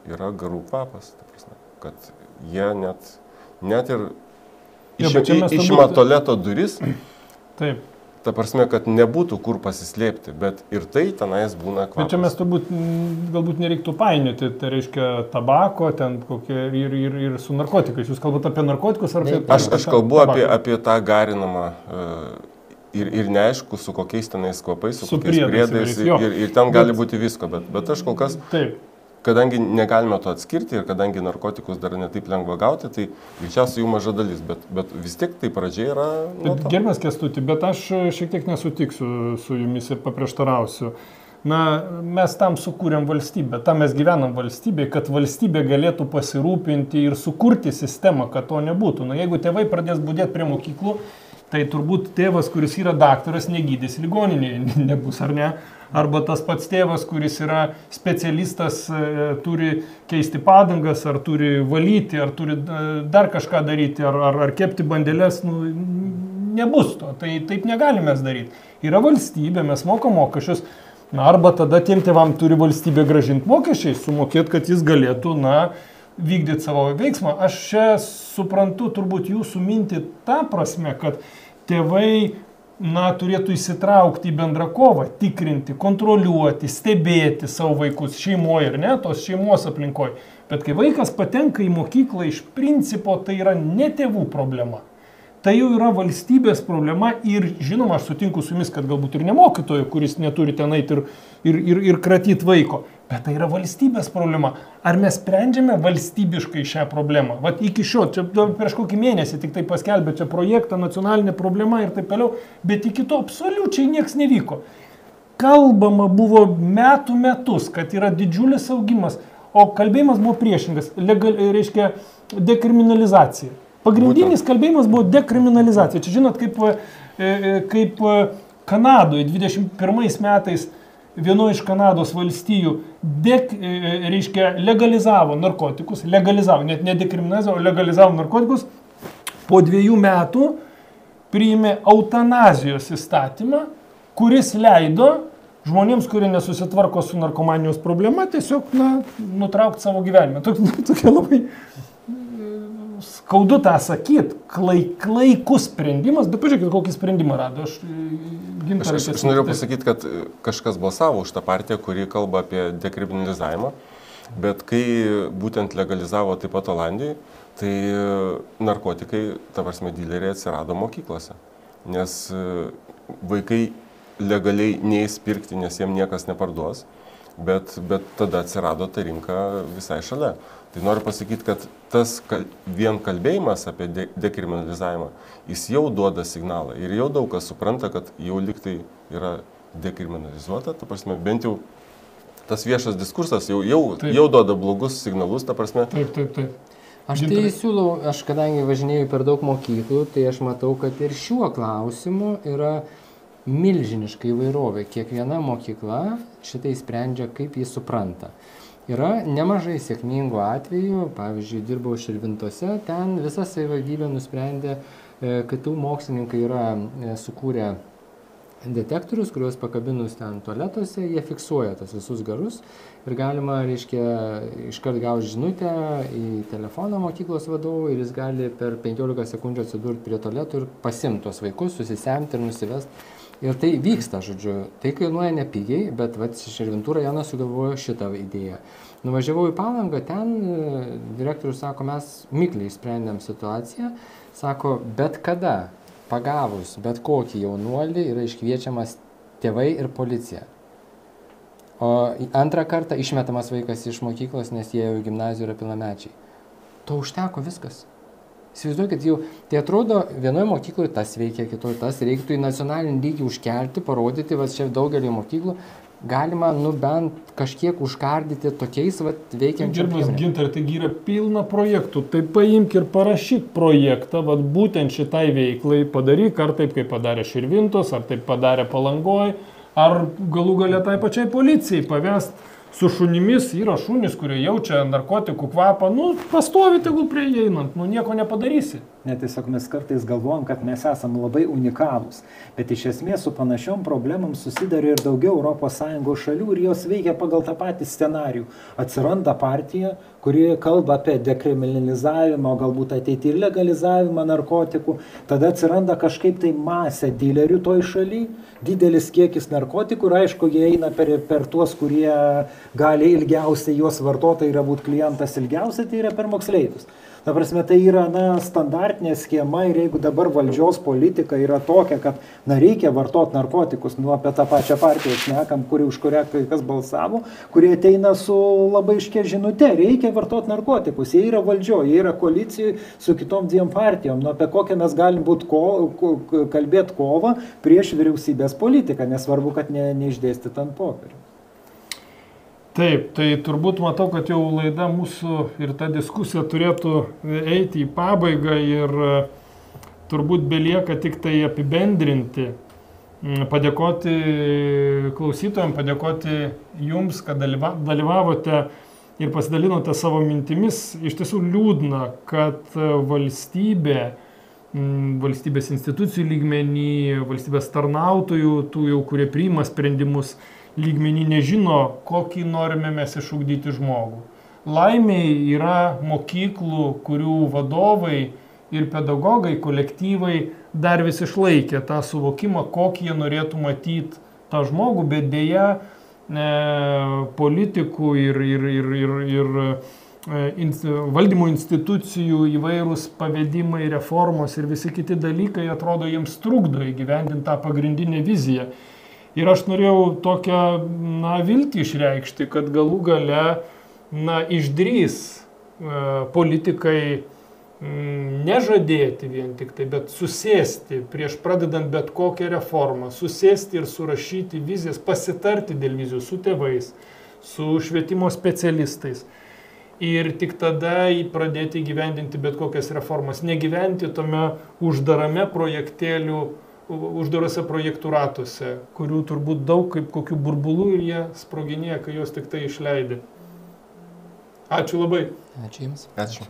garų kvapas. Ta prasme, kad jie net ir išima tualeto duris. Taip. Ta prasme, kad nebūtų kur pasislėpti, bet ir tai tenais būna kvapas. Bet čia mes turbūt galbūt nereiktų painioti, tai reiškia tabako ten kokie ir su narkotikais. Jūs kalbate apie narkotikus ar apie... Aš kalbu apie tą garinamą ir neaišku, su kokiais tenais kvapais, su kokiais priedais ir ten gali būti visko, bet aš kol kas... Taip. Kadangi negalime to atskirti ir kadangi narkotikus dar netaip lengva gauti, tai greičiausiai jų maža dalis, bet vis tiek tai pradžia yra... Gerbiamas Kęstuti, bet aš šiek tiek nesutiksiu su jumis ir paprieštarausiu. mes tam sukūrėm valstybę, tam mes gyvenam valstybėje, kad valstybė galėtų pasirūpinti ir sukurti sistemą, kad to nebūtų. Jeigu tėvai pradės būdėti prie mokyklų, tai turbūt tėvas, kuris yra daktaras, negydys ligoninėje, nebus, ar ne? Arba tas pats tėvas, kuris yra specialistas, turi keisti padangas, ar turi valyti, ar turi dar kažką daryti, ar kepti bandelės, nebus to. Tai taip negalime daryti. Yra valstybė, mes mokam mokesčius, arba tada tiem tėvam turi valstybė grąžinti mokesčiai, sumokėti, kad jis galėtų, vykdyti savo veiksmą. Aš čia suprantu turbūt jūsų mintį tą prasme, kad tėvai turėtų įsitraukti į bendrą kovą, tikrinti, kontroliuoti, stebėti savo vaikus šeimoje ir ne, tos šeimos aplinkoje. Bet kai vaikas patenka į mokyklą, iš principo tai yra ne tėvų problema. Tai jau yra valstybės problema ir žinoma, aš sutinku su jumis, kad galbūt ir ne mokytojo, kuris neturi ten eiti ir kratyti vaiko. Bet tai yra valstybės problema. Ar mes sprendžiame valstybiškai šią problemą? Vat iki šio, čia prieš kokį mėnesį tik tai paskelbė čia projektą, nacionalinė problema ir taip toliau, bet iki to absoliučiai nieks nevyko. Kalbama buvo metus, kad yra didžiulis augimas, o kalbėjimas buvo priešingas, reiškia dekriminalizacija. Pagrindinis kalbėjimas buvo dekriminalizacija. Čia žinot, kaip Kanadoje 21 metais vienoje iš Kanados valstijų legalizavo narkotikus, net ne dekriminalizavo, legalizavo narkotikus, po 2 metų priėmė eutanazijos įstatymą, kuris leido žmonėms, kurie nesusitvarko su narkomanijos problema, tiesiog nutraukti savo gyvenimą. Tokia labai skaudu tą sakyti, klaikus sprendimas, bet pažiūrėkit, kokį sprendimą rado. Aš noriu pasakyti, kad kažkas balsavo už tą partiją, kuri kalba apie dekriminalizavimą, bet kai būtent legalizavo taip pat Olandijai, tai narkotikai, ta prasme, dileriai atsirado mokyklose, nes vaikai legaliai neįs pirkti, nes jiem niekas neparduos, bet tada atsirado ta rinka visai šalia. Tai noriu pasakyti, kad tas vien kalbėjimas apie dekriminalizavimą, jis jau duoda signalą ir jau daug kas supranta, kad jau liktai yra dekriminalizuota, ta prasme, bent jau tas viešas diskursas jau duoda blogus signalus, ta prasme. Taip. Aš tai siūlau, aš kadangi važinėjau per daug mokyklų, tai aš matau, kad ir šiuo klausimu yra milžiniška įvairovė. Kiekviena mokykla šitai sprendžia, kaip jis supranta. Yra nemažai sėkmingų atvejų, pavyzdžiui, dirbau Širvintose, ten visa savivaldybė nusprendė, kad tų mokslininkai yra sukūrę detektorius, kuriuos pakabinus ten tualetuose, jie fiksuoja tas visus garus ir galima, iškart gauti žinutę į telefoną mokyklos vadovų ir jis gali per 15 sekundžių atsidurti prie tualetų ir pasimti tuos vaikus, susisemti ir nusivesti. Ir tai vyksta, žodžiu, tai kainuoja nepigiai, bet Širvintų rajonas sugalvojo šitą idėją. Nuvažiavau į Palangą, ten direktorius sako, mes mikliai sprendėm situaciją, sako, bet kada pagavus bet kokį jaunuolį yra iškviečiamas tėvai ir policija. O antrą kartą išmetamas vaikas iš mokyklos, nes jie jau gimnazijoje yra pilnamečiai. To užteko viskas. Įsivaizduokit, jau tai atrodo, vienoje mokykloje tas veikia, kitoje tas, reiktų į nacionalinį lygį užkelti, parodyti, čia daugelį mokyklų galima bent kažkiek užkardyti tokiais veikiančių priemonėm. Gintarai, taigi yra pilna projektų, tai paimk ir parašyk projektą, būtent šitai veiklai padaryk, ar taip, kaip padarė Širvintos, ar taip padarė Palangoj, ar galų galia tai pačiai policijai pavest. Su šunimis yra šunys, kurie jaučia narkotikų kvapą, pastovi tegul prie jį einant, nieko nepadarysi. Tiesiog mes kartais galvojam, kad mes esam labai unikalūs, bet iš esmės su panašiom problemam susidarė ir daugiau ES šalių ir jos veikia pagal tą patį scenarijų. Atsiranda partija, kuri kalba apie dekriminalizavimą, galbūt ateityje ir legalizavimą narkotikų, tada atsiranda kažkaip tai masė dilerių toj šaly, didelis kiekis narkotikų ir aišku, jie eina per tuos, kurie gali ilgiausiai juos vartotojai yra būti klientas ilgiausiai, tai yra per moksleivius. Ta prasme, tai yra standartinė schema ir jeigu dabar valdžios politika yra tokia, kad reikia vartoti narkotikus, apie tą pačią partiją šnekam, už kurią kai kas balsavo, kurie ateina su labai aiškia žinute, reikia vartoti narkotikus, jie yra valdžioje, jie yra koalicijoje su kitom 2 partijom, apie kokią mes galim kalbėti kovą prieš vyriausybės politiką, nesvarbu, kad neišdėstyt ant popierių. Taip, tai turbūt matau, kad jau laida mūsų ir ta diskusija turėtų eiti į pabaigą ir turbūt belieka tik tai apibendrinti, padėkoti klausytojams, padėkoti jums, kad dalyvavote ir pasidalinote savo mintimis. Iš tiesų liūdna, kad valstybės institucijų lygmenį, valstybės tarnautojų, tų jau, kurie priima sprendimus, lygmenį nežino, kokį norime mes išugdyti žmogų. Laimiai yra mokyklų, kurių vadovai ir pedagogai, kolektyvai dar vis išlaikė tą suvokimą, kokį jie norėtų matyti tą žmogų, bet dėja politikų ir valdymo institucijų įvairūs pavedimai, reformos ir visi kiti dalykai, atrodo, jiems trukdo įgyvendinti tą pagrindinę viziją. Ir aš norėjau tokią viltį išreikšti, kad galų gale išdrys politikai nežadėti vien tik tai, bet susėsti prieš pradedant bet kokią reformą, susėsti ir surašyti vizijas, pasitarti dėl vizijų su tėvais, su švietimo specialistais. Ir tik tada pradėti įgyvendinti bet kokias reformas, negyventi tome uždarame uždarose projektų ratuose, kurių turbūt daug kaip kokių burbulų ir jie sproginėja, kai juos tik tai išleidė. Ačiū labai. Ačiū Jums. Ačiū.